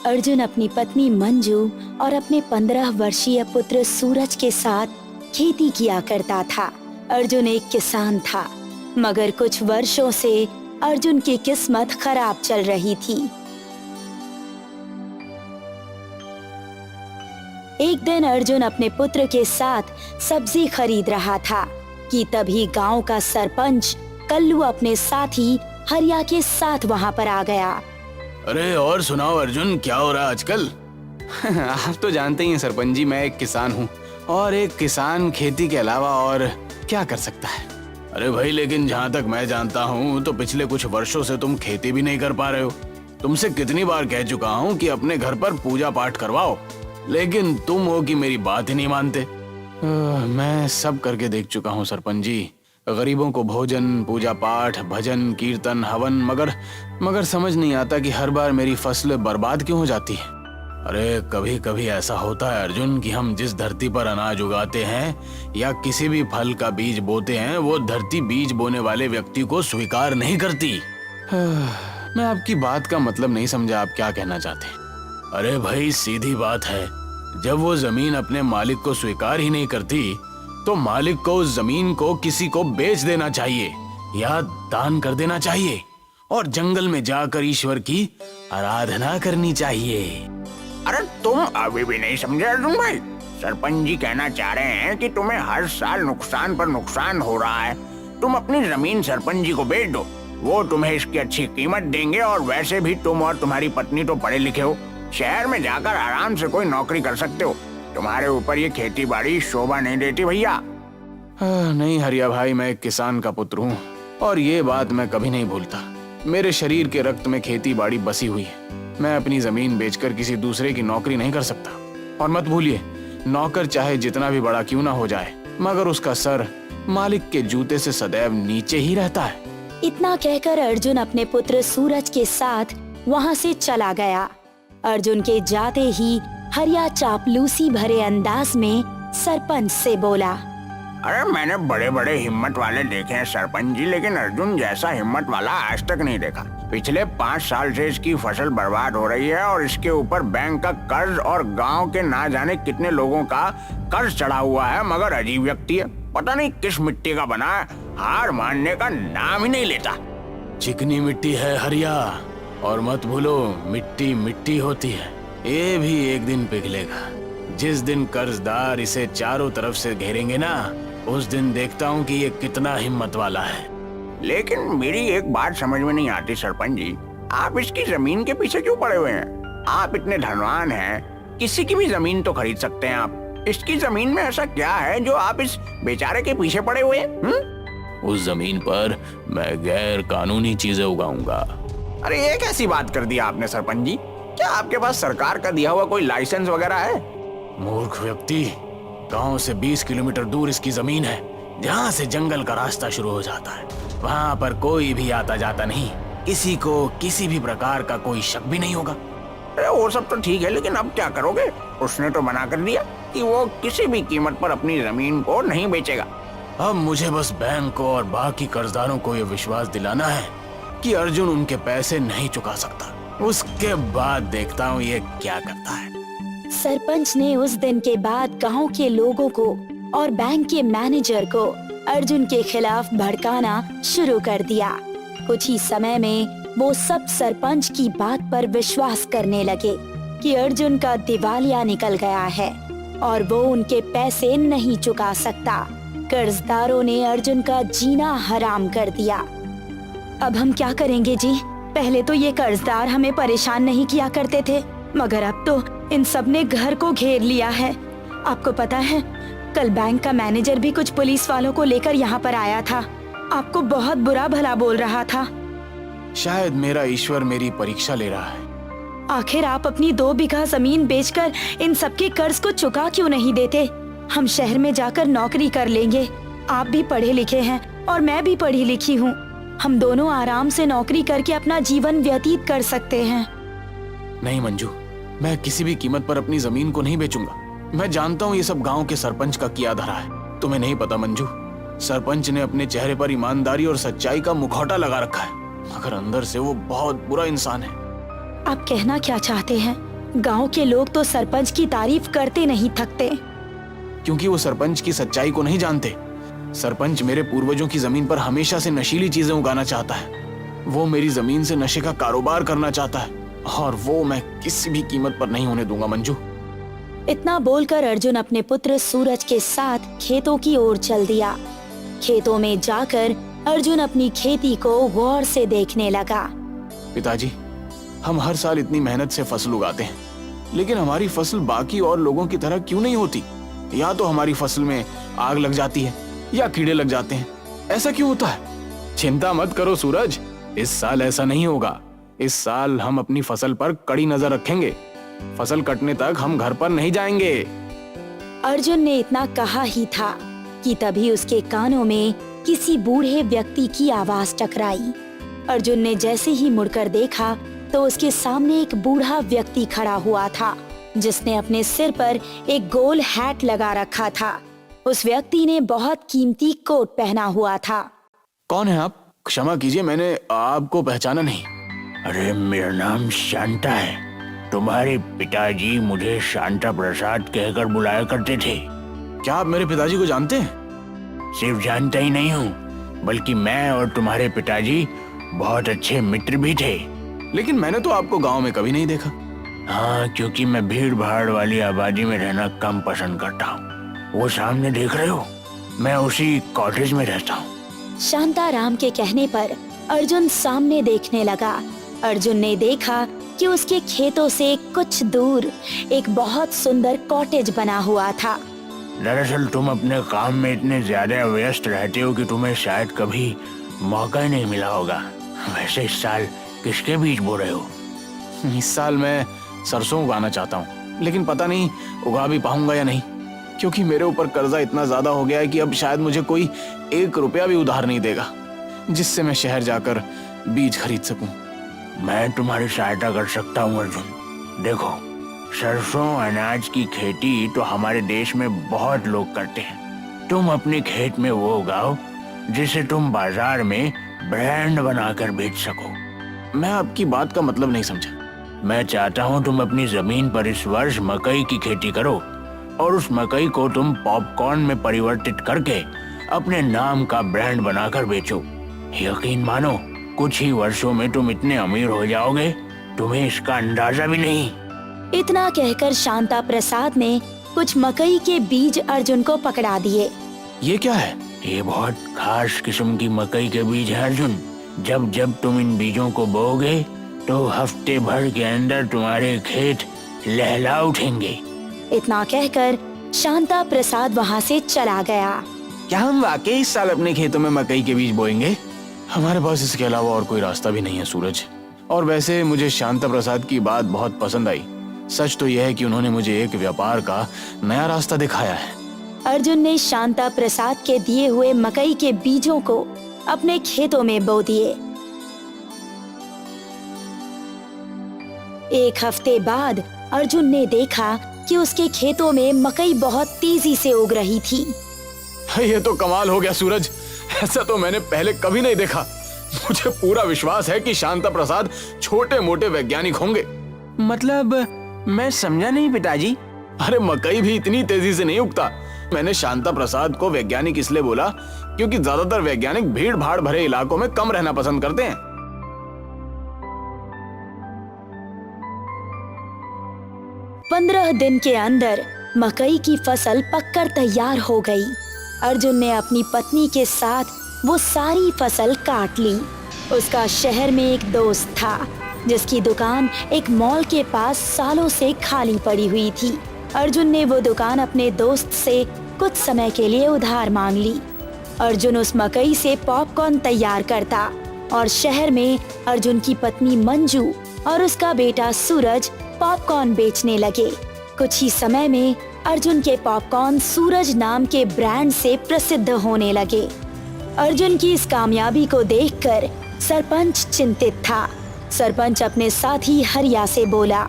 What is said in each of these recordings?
अर्जुन अपनी पत्नी मंजू और अपने 15 वर्षीय पुत्र सूरज के साथ खेती किया करता था। अर्जुन एक किसान था, मगर कुछ वर्षों से अर्जुन की किस्मत खराब चल रही थी। एक दिन अर्जुन अपने पुत्र के साथ सब्जी खरीद रहा था कि तभी गांव का सरपंच कल्लू अपने साथी हरिया के साथ वहां पर आ गया। अरे और सुनाओ अर्जुन, क्या हो रहा है आजकल? आप तो जानते ही हैं सरपंच जी, मैं एक किसान हूँ और एक किसान खेती के अलावा और क्या कर सकता है। अरे भाई, लेकिन जहाँ तक मैं जानता हूँ तो पिछले कुछ वर्षों से तुम खेती भी नहीं कर पा रहे हो। तुमसे कितनी बार कह चुका हूँ कि अपने घर पर पूजा पाठ करवाओ, लेकिन तुम हो कि मेरी बात ही नहीं मानते। मैं सब करके देख चुका हूँ सरपंच जी, गरीबों को भोजन, पूजा पाठ, भजन, कीर्तन, हवन, मगर समझ नहीं आता कि हर बार मेरी फसल बर्बाद क्यों हो जाती है। अरे कभी कभी ऐसा होता है अर्जुन कि हम जिस धरती पर अनाज उगाते हैं या किसी भी फल का बीज बोते हैं, वो धरती बीज बोने वाले व्यक्ति को स्वीकार नहीं करती। मैं आपकी बात का मतलब नहीं समझा, आप क्या कहना चाहते हैं? अरे भाई, सीधी बात है, जब वो जमीन अपने मालिक को स्वीकार ही नहीं करती तो मालिक को उस जमीन को किसी को बेच देना चाहिए या दान कर देना चाहिए और जंगल में जाकर ईश्वर की आराधना करनी चाहिए। अरे तुम अभी भी नहीं समझे अर्जुन भाई। सरपंच जी कहना चाह रहे हैं कि तुम्हें हर साल नुकसान पर नुकसान हो रहा है। तुम अपनी जमीन सरपंच जी को बेच दो, वो तुम्हें इसकी अच्छी कीमत देंगे और वैसे भी तुम और तुम्हारी पत्नी तो पढ़े लिखे हो, शहर में जाकर आराम से कोई नौकरी कर सकते हो। तुम्हारे ऊपर ये खेती बाड़ी शोभा नहीं देती भैया। नहीं हरिया भाई, मैं एक किसान का पुत्र हूँ और ये बात मैं कभी नहीं भूलता। मेरे शरीर के रक्त में खेती बाड़ी बसी हुई है। मैं अपनी जमीन बेचकर किसी दूसरे की नौकरी नहीं कर सकता। और मत भूलिए, नौकर चाहे जितना भी बड़ा क्यों ना हो जाए, मगर उसका सर मालिक के जूते से सदैव नीचे ही रहता है। इतना कहकर अर्जुन अपने पुत्र सूरज के साथ वहां से चला गया। अर्जुन के जाते ही हरिया चापलूसी भरे अंदाज में सरपंच से बोला, अरे मैंने बड़े बड़े हिम्मत वाले देखे हैं सरपंच जी, लेकिन अर्जुन जैसा हिम्मत वाला आज तक नहीं देखा। पिछले 5 साल से इसकी फसल बर्बाद हो रही है और इसके ऊपर बैंक का कर्ज और गांव के ना जाने कितने लोगों का कर्ज चढ़ा हुआ है, मगर अजीब व्यक्ति है, पता नहीं किस मिट्टी का बना है, हार मानने का नाम ही नहीं लेता। चिकनी मिट्टी है हरिया, और मत भूलो मिट्टी मिट्टी होती है, ये भी एक दिन पिघलेगा। जिस दिन कर्जदार इसे चारों तरफ से घेरेंगे ना, उस दिन देखता हूँ कि ये कितना हिम्मत वाला है। लेकिन मेरी एक बात समझ में नहीं आती सरपंच जी, आप इसकी जमीन के पीछे क्यों पड़े हुए हैं? आप इतने धनवान हैं, किसी की भी जमीन तो खरीद सकते हैं आप। इसकी जमीन में ऐसा क्या है जो आप इस बेचारे के पीछे पड़े हुए हैं? उस जमीन पर मैं गैर कानूनी चीजें उगाऊंगा। अरे ये कैसी बात कर दी आपने सरपंच जी? क्या आपके पास सरकार का दिया हुआ कोई लाइसेंस वगैरह है? मूर्ख व्यक्ति, गांव से 20 किलोमीटर दूर इसकी जमीन है, जहाँ से जंगल का रास्ता शुरू हो जाता है। वहाँ पर कोई भी आता जाता नहीं, किसी को किसी भी प्रकार का कोई शक भी नहीं होगा। अरे वो सब तो ठीक है, लेकिन अब क्या करोगे? उसने तो मना कर दिया कि वो किसी भी कीमत पर अपनी जमीन को नहीं बेचेगा। अब मुझे बस बैंक को और बाकी कर्जदारों को ये विश्वास दिलाना है कि अर्जुन उनके पैसे नहीं चुका सकता। उसके बाद देखता हूँ ये क्या करता है। सरपंच ने उस दिन के बाद गांव के लोगों को और बैंक के मैनेजर को अर्जुन के खिलाफ भड़काना शुरू कर दिया। कुछ ही समय में वो सब सरपंच की बात पर विश्वास करने लगे कि अर्जुन का दिवालिया निकल गया है और वो उनके पैसे नहीं चुका सकता। कर्जदारों ने अर्जुन का जीना हराम कर दिया। अब हम क्या करेंगे जी? पहले तो ये कर्जदार हमें परेशान नहीं किया करते थे, मगर अब तो इन सब ने घर को घेर लिया है। आपको पता है, कल बैंक का मैनेजर भी कुछ पुलिस वालों को लेकर यहाँ पर आया था। आपको बहुत बुरा भला बोल रहा था। शायद मेरा ईश्वर मेरी परीक्षा ले रहा है। आखिर आप अपनी 2 बीघा जमीन बेचकर इन सबके कर्ज को चुका क्यों नहीं देते? हम शहर में जाकर नौकरी कर लेंगे। आप भी पढ़े लिखे हैं और मैं भी पढ़ी लिखी हूँ। हम दोनों आराम से नौकरी करके अपना जीवन व्यतीत कर सकते हैं। नहीं मंजू, मैं किसी भी कीमत पर अपनी जमीन को नहीं बेचूंगा। मैं जानता हूँ ये सब गांव के सरपंच का किया धरा है। तुम्हें नहीं पता मंजू, सरपंच ने अपने चेहरे पर ईमानदारी और सच्चाई का मुखौटा लगा रखा है, मगर अंदर से वो बहुत बुरा इंसान है। आप कहना क्या चाहते हैं? गांव के लोग तो सरपंच की तारीफ करते नहीं थकते। क्योंकि वो सरपंच की सच्चाई को नहीं जानते। सरपंच मेरे पूर्वजों की जमीन पर हमेशा से नशीली चीजें उगाना चाहता है। वो मेरी जमीन से नशे का कारोबार करना चाहता है, और वो मैं किसी भी कीमत पर नहीं होने दूंगा मंजू। इतना बोलकर अर्जुन अपने पुत्र सूरज के साथ खेतों की ओर चल दिया। खेतों में जाकर अर्जुन अपनी खेती को गौर से देखने लगा। पिताजी, हम हर साल इतनी मेहनत से फसल उगाते हैं, लेकिन हमारी फसल बाकी और लोगों की तरह क्यों नहीं होती? या तो हमारी फसल में आग लग जाती है या कीड़े लग जाते हैं। ऐसा क्यों होता है? चिंता मत करो सूरज, इस साल ऐसा नहीं होगा। इस साल हम अपनी फसल पर कड़ी नजर रखेंगे। फसल कटने तक हम घर पर नहीं जाएंगे। अर्जुन ने इतना कहा ही था कि तभी उसके कानों में किसी बूढ़े व्यक्ति की आवाज टकराई। अर्जुन ने जैसे ही मुड़कर देखा तो उसके सामने एक बूढ़ा व्यक्ति खड़ा हुआ था, जिसने अपने सिर पर एक गोल हैट लगा रखा था। उस व्यक्ति ने बहुत कीमती कोट पहना हुआ था। कौन है आप? क्षमा कीजिए, मैंने आपको पहचाना नहीं। अरे मेरा नाम शांता है। तुम्हारे पिताजी मुझे शांता प्रसाद कहकर बुलाया करते थे। क्या आप मेरे पिताजी को जानते हैं? सिर्फ जानता ही नहीं हूँ, बल्कि मैं और तुम्हारे पिताजी बहुत अच्छे मित्र भी थे। लेकिन मैंने तो आपको गांव में कभी नहीं देखा। हाँ, क्योंकि मैं भीड़ भाड़ वाली आबादी में रहना कम पसंद करता हूँ। वो सामने देख रहे हो, मैं उसी कॉटेज में रहता हूँ। शांताराम के कहने पर अर्जुन सामने देखने लगा। अर्जुन ने देखा कि उसके खेतों से कुछ दूर एक बहुत सुंदर कॉटेज बना हुआ था। दरअसल तुम अपने काम में इतने ज्यादा व्यस्त रहते हो कि तुम्हें शायद कभी मौका ही नहीं मिला होगा। वैसे इस साल किसके बीज बो रहे हो? इस साल मैं सरसों उगाना चाहता हूँ, लेकिन पता नहीं उगा भी पाऊंगा या नहीं, क्योंकि मेरे ऊपर कर्जा इतना ज्यादा हो गया है कि अब शायद मुझे कोई 1 रुपया भी उधार नहीं देगा, जिससे मैं शहर जाकर बीज खरीद सकूं। मैं तुम्हारी सहायता कर सकता हूँ अर्जुन। देखो, सरसों अनाज की खेती तो हमारे देश में बहुत लोग करते हैं। तुम अपने खेत में वो उगाओ जिसे तुम बाजार में ब्रांड बनाकर बेच सको। मैं आपकी बात का मतलब नहीं समझा। मैं चाहता हूँ तुम अपनी जमीन पर इस वर्ष मकई की खेती करो और उस मकई को तुम पॉपकॉर्न में परिवर्तित करके अपने नाम का ब्रांड बनाकर बेचो। यकीन मानो, कुछ ही वर्षों में तुम इतने अमीर हो जाओगे, तुम्हें इसका अंदाजा भी नहीं। इतना कहकर शांता प्रसाद ने कुछ मकई के बीज अर्जुन को पकड़ा दिए। ये क्या है? ये बहुत खास किस्म की मकई के बीज है अर्जुन। जब जब तुम इन बीजों को बोओगे तो हफ्ते भर के अंदर तुम्हारे खेत लहला उठेंगे। इतना कहकर शांता प्रसाद वहाँ से चला गया। क्या हम वाकई इस साल अपने खेतों में मकई के बीज बोएंगे? हमारे पास इसके अलावा और कोई रास्ता भी नहीं है सूरज। और वैसे मुझे शांता प्रसाद की बात बहुत पसंद आई। सच तो यह है कि उन्होंने मुझे एक व्यापार का नया रास्ता दिखाया है। अर्जुन ने शांता प्रसाद के दिए हुए मकई के बीजों को अपने खेतों में बो दिए। एक हफ्ते बाद अर्जुन ने देखा कि उसके खेतों में मकई बहुत तेजी से उग रही थी। ये तो कमाल हो गया सूरज, ऐसा तो मैंने पहले कभी नहीं देखा। मुझे पूरा विश्वास है कि शांता प्रसाद छोटे मोटे वैज्ञानिक होंगे। मतलब मैं समझा नहीं पिताजी। अरे मकई भी इतनी तेजी से नहीं उगता। मैंने शांता प्रसाद को वैज्ञानिक इसलिए बोला क्योंकि ज्यादातर वैज्ञानिक भीड़ भाड़ भरे इलाकों में कम रहना पसंद करते हैं। 15 दिन के अंदर मकई की फसल पककर तैयार हो गई। अर्जुन ने अपनी पत्नी के साथ वो सारी फसल काट ली। उसका शहर में एक दोस्त था जिसकी दुकान एक मॉल के पास सालों से खाली पड़ी हुई थी। अर्जुन ने वो दुकान अपने दोस्त से कुछ समय के लिए उधार मांग ली। अर्जुन उस मकई से पॉपकॉर्न तैयार करता और शहर में अर्जुन की पत्नी मंजू और उसका बेटा सूरज पॉपकॉर्न बेचने लगे। कुछ ही समय में अर्जुन के पॉपकॉर्न सूरज नाम के ब्रांड से प्रसिद्ध होने लगे। अर्जुन की इस कामयाबी को देखकर सरपंच चिंतित था। सरपंच अपने साथी हरिया से बोला,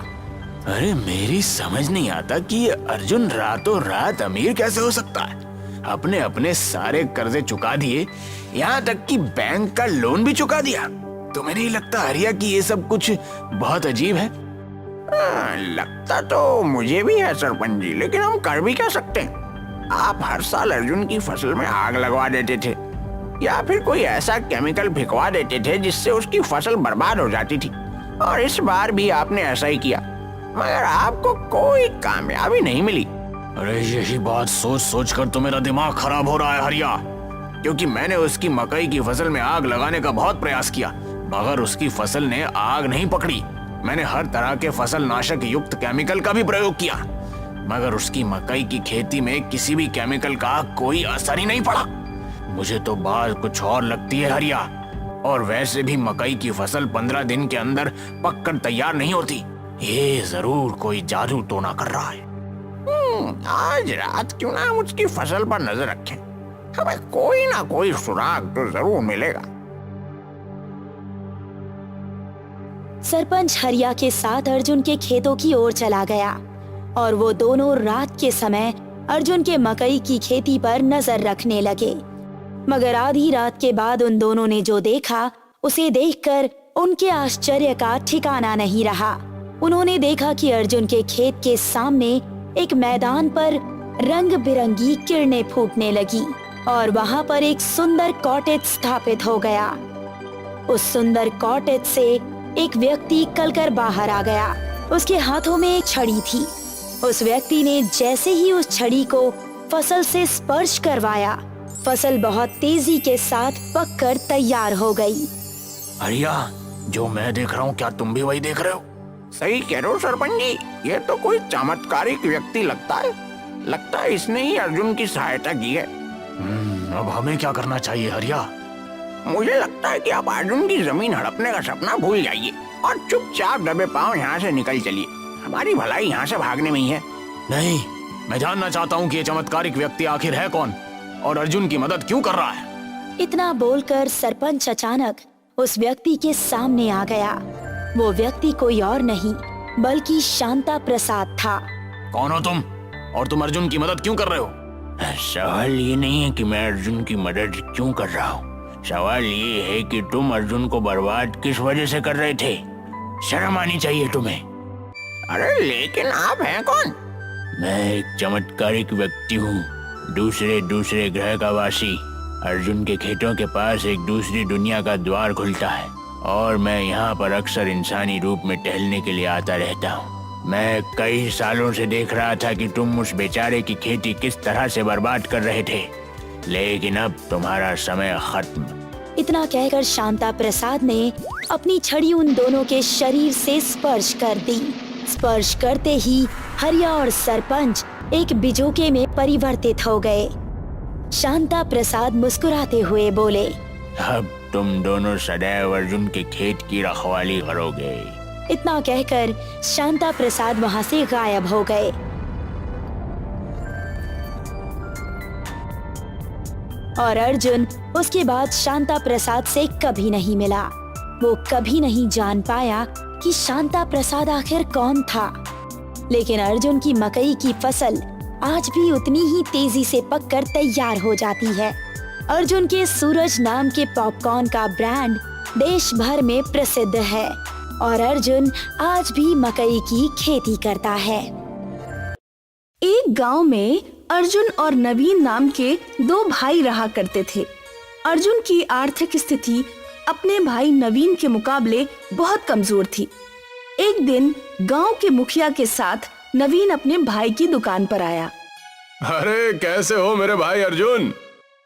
अरे मेरी समझ नहीं आता कि ये अर्जुन रातों रात अमीर कैसे हो सकता है। अपने अपने सारे कर्जे चुका दिए, यहाँ तक कि बैंक का लोन भी चुका दिया। तुम्हें नहीं लगता हरिया कि ये सब कुछ बहुत अजीब है? लगता तो मुझे भी है सरपंच जी, लेकिन हम कर भी क्या सकते हैं। आप हर साल अर्जुन की फसल में आग लगवा देते थे या फिर कोई ऐसा केमिकल फेंकवा देते थे जिससे उसकी फसल बर्बाद हो जाती थी, और इस बार भी आपने ऐसा ही किया, मगर आपको कोई कामयाबी नहीं मिली। अरे यही बात सोच सोच कर तो मेरा दिमाग खराब हो रहा है हरिया, क्योंकि मैंने उसकी मकई की फसल में आग लगाने का बहुत प्रयास किया, मगर उसकी फसल ने आग नहीं पकड़ी। मैंने हर तरह के फसल नाशक युक्त केमिकल का भी प्रयोग किया, मगर उसकी मकई की खेती में किसी भी केमिकल का कोई असर ही नहीं पड़ा। मुझे तो बात कुछ और लगती है हरिया, और वैसे भी मकई की फसल 15 दिन के अंदर पककर तैयार नहीं होती। ये जरूर कोई जादू टोना कर रहा है। आज रात क्यों ना हम उसकी फसल पर नजर रखें, हमें कोई ना कोई सुराग तो जरूर मिलेगा। सरपंच हरिया के साथ अर्जुन के खेतों की ओर चला गया और वो दोनों रात के समय अर्जुन के मकई की खेती पर नजर रखने लगे। मगर आधी रात के बाद उन दोनों ने जो देखा उसे देखकर उनके आश्चर्य का ठिकाना नहीं रहा। उन्होंने देखा कि अर्जुन के खेत के सामने एक मैदान पर रंग बिरंगी किरणें फूटने लगी और वहां पर एक सुंदर कॉटेज स्थापित हो गया। उस सुंदर कॉटेज से एक व्यक्ति निकलकर बाहर आ गया। उसके हाथों में एक छड़ी थी। उस व्यक्ति ने जैसे ही उस छड़ी को फसल से स्पर्श करवाया, फसल बहुत तेजी के साथ पककर तैयार हो गई। हरिया, जो मैं देख रहा हूँ क्या तुम भी वही देख रहे हो? सही कह रहे हो सरपंच जी, ये तो कोई चमत्कारिक व्यक्ति लगता है इसने ही अर्जुन की सहायता की है। अब हमें क्या करना चाहिए हरिया? मुझे लगता है कि आप अर्जुन की जमीन हड़पने का सपना भूल जाइए और चुपचाप दबे पांव यहाँ से निकल चलिए। हमारी भलाई यहाँ से भागने में ही है। नहीं, मैं जानना चाहता हूँ कि ये चमत्कारिक व्यक्ति आखिर है कौन और अर्जुन की मदद क्यों कर रहा है। इतना बोलकर सरपंच अचानक उस व्यक्ति के सामने आ गया। वो व्यक्ति कोई और नहीं बल्कि शांता प्रसाद था। कौन हो तुम और तुम अर्जुन की मदद क्यों कर रहे हो? सवाल ये नहीं है कि मैं अर्जुन की मदद क्यों कर रहा हूँ, सवाल ये है कि तुम अर्जुन को बर्बाद किस वजह से कर रहे थे। शर्म आनी चाहिए तुम्हें। अरे लेकिन आप हैं कौन? मैं एक चमत्कारिक व्यक्ति हूँ, दूसरे ग्रह का वासी। अर्जुन के खेतों के पास एक दूसरी दुनिया का द्वार खुलता है और मैं यहाँ पर अक्सर इंसानी रूप में टहलने के लिए आता रहता हूँ। मैं कई सालों से देख रहा था कि तुम उस बेचारे की खेती किस तरह से बर्बाद कर रहे थे, लेकिन अब तुम्हारा समय खत्म। इतना कहकर शांता प्रसाद ने अपनी छड़ी उन दोनों के शरीर से स्पर्श कर दी। स्पर्श करते ही हरिया और सरपंच एक बिजोके में परिवर्तित हो गए। शांता प्रसाद मुस्कुराते हुए बोले, अब तुम दोनों सदैव अर्जुन के खेत की रखवाली करोगे। इतना कहकर शांता प्रसाद वहां से गायब हो गए। और अर्जुन उसके बाद शांता प्रसाद से कभी नहीं मिला। वो कभी नहीं जान पाया कि शांता प्रसाद आखिर कौन था। लेकिन अर्जुन की मकई की फसल आज भी उतनी ही तेजी से पककर तैयार हो जाती है। अर्जुन के सूरज नाम के पॉपकॉर्न का ब्रांड देश भर में प्रसिद्ध है और अर्जुन आज भी मकई की खेती करता है। एक गांव में अर्जुन और नवीन नाम के दो भाई रहा करते थे। अर्जुन की आर्थिक स्थिति अपने भाई नवीन के मुकाबले बहुत कमजोर थी। एक दिन गांव के मुखिया के साथ नवीन अपने भाई की दुकान पर आया। अरे कैसे हो मेरे भाई अर्जुन?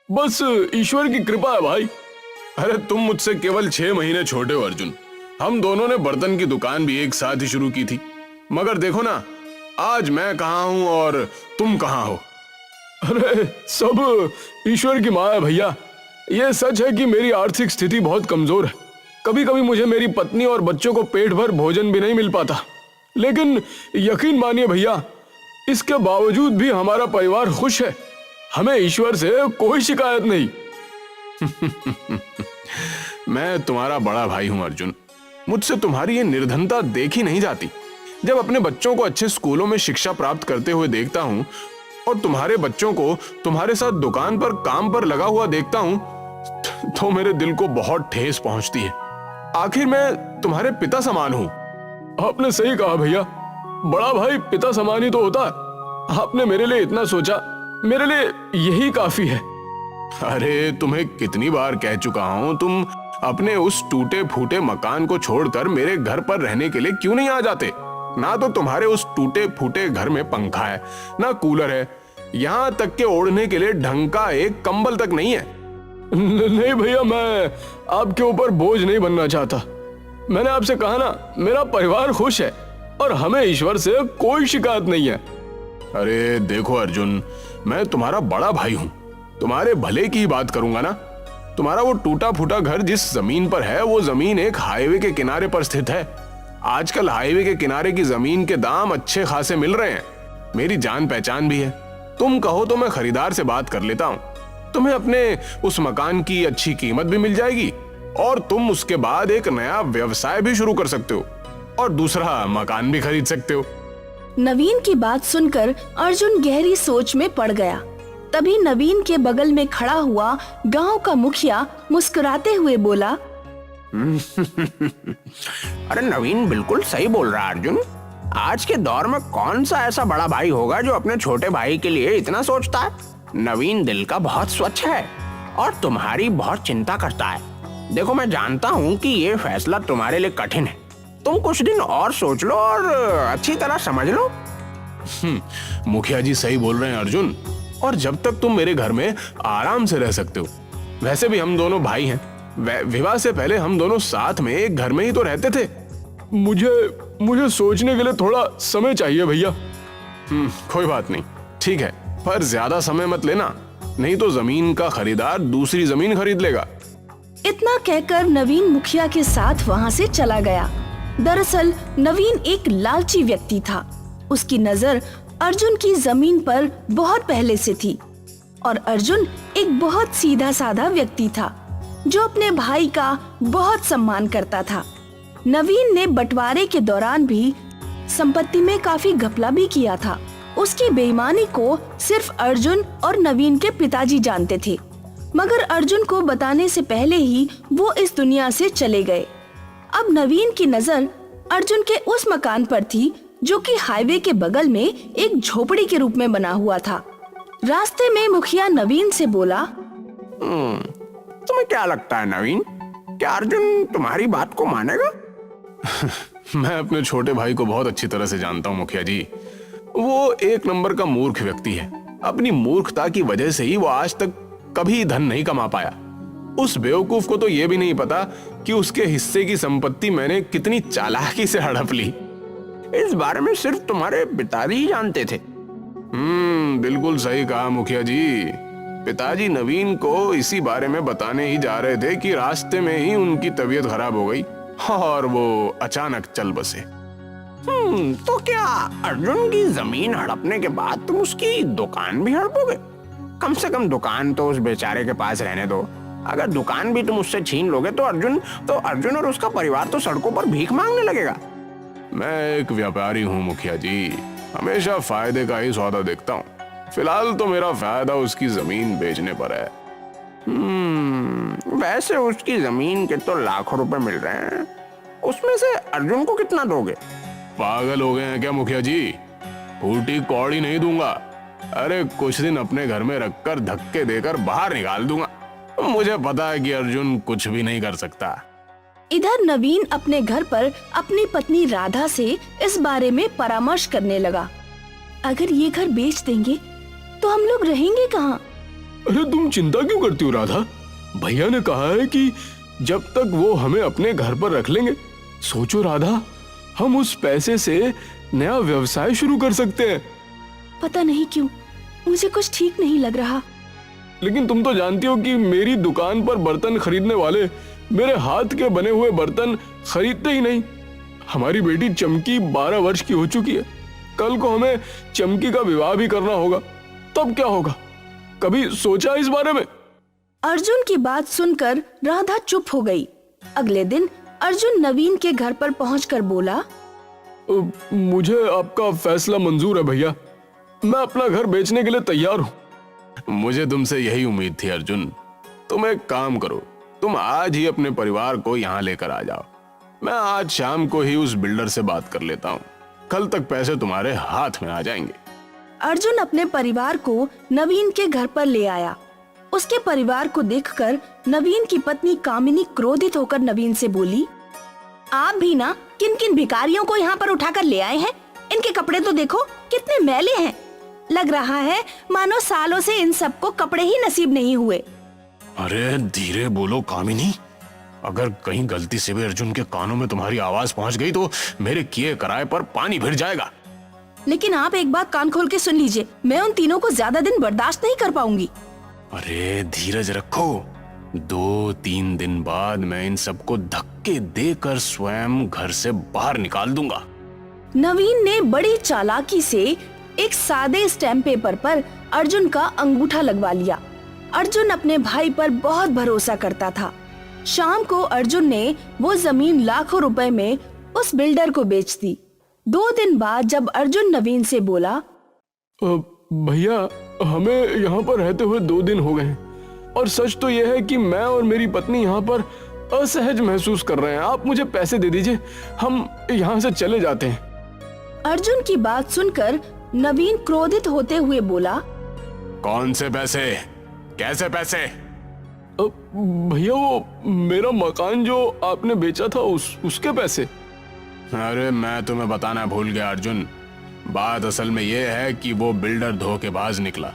बस ईश्वर की कृपा है भाई। अरे तुम मुझसे केवल 6 महीने छोटे हो अर्जुन। हम दोनों ने बर्तन की दुकान भी एक साथ ही शुरू की थी, मगर देखो ना आज मैं कहाँ हूँ और तुम कहाँ हो। अरे सब ईश्वर की माया है भैया। ये सच है कि मेरी आर्थिक स्थिति बहुत कमजोर है। कभी कभी मुझे मेरी पत्नी और बच्चों को पेट भर भोजन भी नहीं मिल पाता, लेकिन यकीन मानिए भैया, इसके बावजूद भी हमारा परिवार खुश है। हमें ईश्वर से कोई शिकायत नहीं। मैं तुम्हारा बड़ा भाई हूं अर्जुन। मुझसे तुम्हारी ये निर्धनता देखी नहीं जाती। जब अपने बच्चों को अच्छे स्कूलों में शिक्षा प्राप्त करते हुए देखता हूं और तुम्हारे बच्चों को तुम्हारे साथ दुकान पर काम पर लगा हुआ देखता हूं तो मेरे दिल को बहुत ठेस पहुंचती है। आखिर मैं तुम्हारे पिता समान हूं। आपने सही कहा भैया, बड़ा भाई पिता समान ही तो होता है। आपने मेरे लिए इतना सोचा, मेरे लिए यही काफी है। अरे तुम्हें कितनी बार कह चुका हूं, तुम अपने उस टूटे फूटे मकान को छोड़कर मेरे घर पर रहने के लिए क्यों नहीं आ जाते? ना तो तुम्हारे उस टूटे फूटे घर में पंखा है, ना कूलर है, यहाँ तक के ओढ़ने के लिए ढंग का एक कंबल तक नहीं है। नहीं भैया, मैं आपके ऊपर बोझ नहीं बनना चाहता। मैंने आपसे कहा ना, मेरा परिवार खुश है और हमें ईश्वर से कोई शिकायत नहीं है। अरे देखो अर्जुन, मैं तुम्हारा बड़ा भाई हूं, तुम्हारे भले की ही बात करूंगा ना। तुम्हारा वो टूटा फूटा घर जिस जमीन पर है, वो जमीन एक हाईवे के किनारे पर स्थित है। आजकल हाईवे के किनारे की जमीन के दाम अच्छे खासे मिल रहे हैं। मेरी जान पहचान भी है, तुम कहो तो मैं खरीदार से बात कर लेता हूँ। तुम्हें अपने उस मकान की अच्छी कीमत भी मिल जाएगी और तुम उसके बाद एक नया व्यवसाय भी शुरू कर सकते हो और दूसरा मकान भी खरीद सकते हो। नवीन की बात सुनकर अर्जुन गहरी सोच में पड़ गया। तभी नवीन के बगल में खड़ा हुआ गांव का मुखिया मुस्कुराते हुए बोला, अरे नवीन बिल्कुल सही बोल रहा है अर्जुन। आज के दौर में कौन सा ऐसा बड़ा भाई होगा जो अपने छोटे भाई के लिए इतना सोचता है। नवीन दिल का बहुत स्वच्छ है और तुम्हारी बहुत चिंता करता है। देखो, मैं जानता हूँ कि ये फैसला तुम्हारे लिए कठिन है। तुम कुछ दिन और सोच लो और अच्छी तरह समझ लो। मुखिया जी सही बोल रहे हैं अर्जुन, और जब तक तुम मेरे घर में आराम से रह सकते हो। वैसे भी हम दोनों भाई हैं, विवाह से पहले हम दोनों साथ में एक घर में ही तो रहते थे। मुझे सोचने के लिए थोड़ा समय चाहिए भैया। कोई बात नहीं, ठीक है, पर ज्यादा समय मत लेना, नहीं तो जमीन का खरीदार दूसरी जमीन खरीद लेगा। इतना कहकर नवीन मुखिया के साथ वहां से चला गया। दरअसल नवीन एक लालची व्यक्ति था। उसकी नजर अर्जुन की जमीन पर बहुत पहले से थी और अर्जुन एक बहुत सीधा साधा व्यक्ति था जो अपने भाई का बहुत सम्मान करता था। नवीन ने बंटवारे के दौरान भी संपत्ति में काफी घपला भी किया था। उसकी बेईमानी को सिर्फ अर्जुन और नवीन के पिताजी जानते थे, मगर अर्जुन को बताने से पहले ही वो इस दुनिया से चले गए। अब नवीन की नजर अर्जुन के उस मकान पर थी जो कि हाईवे के बगल में एक झोपड़ी के रूप में बना हुआ था। रास्ते में मुखिया नवीन से बोला, तुम्हें क्या लगता है नवीन, क्या अर्जुन तुम्हारी बात को मानेगा? मैं अपने छोटे भाई को बहुत अच्छी तरह से जानता हूँ मुखिया जी। वो एक नंबर का मूर्ख व्यक्ति है। अपनी मूर्खता की वजह से ही वो आज तक कभी धन नहीं कमा पाया। उस बेवकूफ को तो ये भी नहीं पता कि उसके हिस्से की संपत्ति मैंने कितनी चालाकी से हड़प ली। इस बारे में सिर्फ तुम्हारे पिताजी ही जानते थे। बिल्कुल सही कहा मुखिया जी। पिताजी नवीन को इसी बारे में बताने ही जा रहे थे कि रास्ते में ही उनकी तबीयत खराब हो गई और वो अचानक चल बसे। तो क्या अर्जुन की जमीन हड़पने के बाद तुम उसकी दुकान भी हड़पोगे? कम से कम दुकान तो उस बेचारे के पास रहने दो। अगर दुकान भी तुम उससे छीन लोगे तो अर्जुन और उसका परिवार तो सड़कों पर भीख मांगने लगेगा। मैं एक व्यापारी हूँ मुखिया जी, हमेशा फायदे का ही सौदा देखता हूँ। फिलहाल तो मेरा फायदा उसकी जमीन बेचने पर है। वैसे उसकी जमीन के तो लाखों रुपए मिल रहे हैं, उसमें से अर्जुन को कितना दोगे? पागल हो गए हैं क्या मुखिया जी? फूटी कौड़ी नहीं दूंगा। अरे कुछ दिन अपने घर में रखकर धक्के देकर बाहर निकाल दूंगा। मुझे पता है कि अर्जुन कुछ भी नहीं कर सकता। इधर नवीन अपने घर पर अपनी पत्नी राधा से इस बारे में परामर्श करने लगा। अगर ये घर बेच देंगे तो हम लोग रहेंगे कहाँ? अरे तुम चिंता क्यों करती हो राधा? भैया ने कहा है कि जब तक वो हमें अपने घर पर रख लेंगे। सोचो राधा, हम उस पैसे से नया व्यवसाय शुरू कर सकते हैं। पता नहीं क्यों मुझे कुछ ठीक नहीं लग रहा। लेकिन तुम तो जानती हो कि मेरी दुकान पर बर्तन खरीदने वाले मेरे हाथ के बने हुए बर्तन खरीदते ही नहीं। हमारी बेटी चमकी 12 वर्ष की हो चुकी है। कल को हमें चमकी का विवाह भी करना होगा, तब क्या होगा? कभी सोचा इस बारे में? अर्जुन की बात सुनकर राधा चुप हो गई। अगले दिन अर्जुन नवीन के घर पर पहुंचकर बोला, मुझे आपका फैसला मंजूर है भैया। मैं अपना घर बेचने के लिए तैयार हूँ। मुझे तुमसे यही उम्मीद थी अर्जुन। तुम एक काम करो, तुम आज ही अपने परिवार को यहाँ लेकर आ जाओ। मैं आज शाम को ही उस बिल्डर से बात कर लेता हूँ। कल तक पैसे तुम्हारे हाथ में आ जाएंगे। अर्जुन अपने परिवार को नवीन के घर पर ले आया। उसके परिवार को देखकर नवीन की पत्नी कामिनी क्रोधित होकर नवीन से बोली, आप भी ना किन किन भिखारियों को यहाँ पर उठाकर ले आए हैं? इनके कपड़े तो देखो कितने मैले हैं। लग रहा है मानो सालों से इन सबको कपड़े ही नसीब नहीं हुए। अरे धीरे बोलो कामिनी, अगर कहीं गलती से भी अर्जुन के कानों में तुम्हारी आवाज पहुंच गई तो मेरे किए कराए पर पानी फिर जाएगा। लेकिन आप एक बात कान खोल के सुन लीजिए, मैं उन तीनों को ज्यादा दिन बर्दाश्त नहीं कर पाऊंगी। अरे धीरज रखो, 2-3 दिन बाद मैं इन सबको धक्के देकर स्वयं घर से बाहर निकाल दूंगा। नवीन ने बड़ी चालाकी से एक सादे स्टैम्प पेपर पर अर्जुन का अंगूठा लगवा लिया। अर्जुन अपने भाई पर बहुत भरोसा करता था। शाम को अर्जुन ने वो जमीन लाखों रुपए में उस बिल्डर को बेच दी। 2 दिन बाद जब अर्जुन नवीन से बोला, भैया हमें यहाँ पर रहते हुए 2 दिन हो गए हैं और सच तो यह है कि मैं और मेरी पत्नी यहाँ पर असहज महसूस कर रहे हैं। आप मुझे पैसे दे दीजिए, हम यहाँ से चले जाते हैं। अर्जुन की बात सुनकर नवीन क्रोधित होते हुए बोला, कौन से पैसे, कैसे पैसे? भैया वो मेरा मकान जो आपने बेचा था उसके पैसे। अरे मैं तुम्हें बताना भूल गया अर्जुन, बात असल में यह है कि वो बिल्डर धोखेबाज निकला।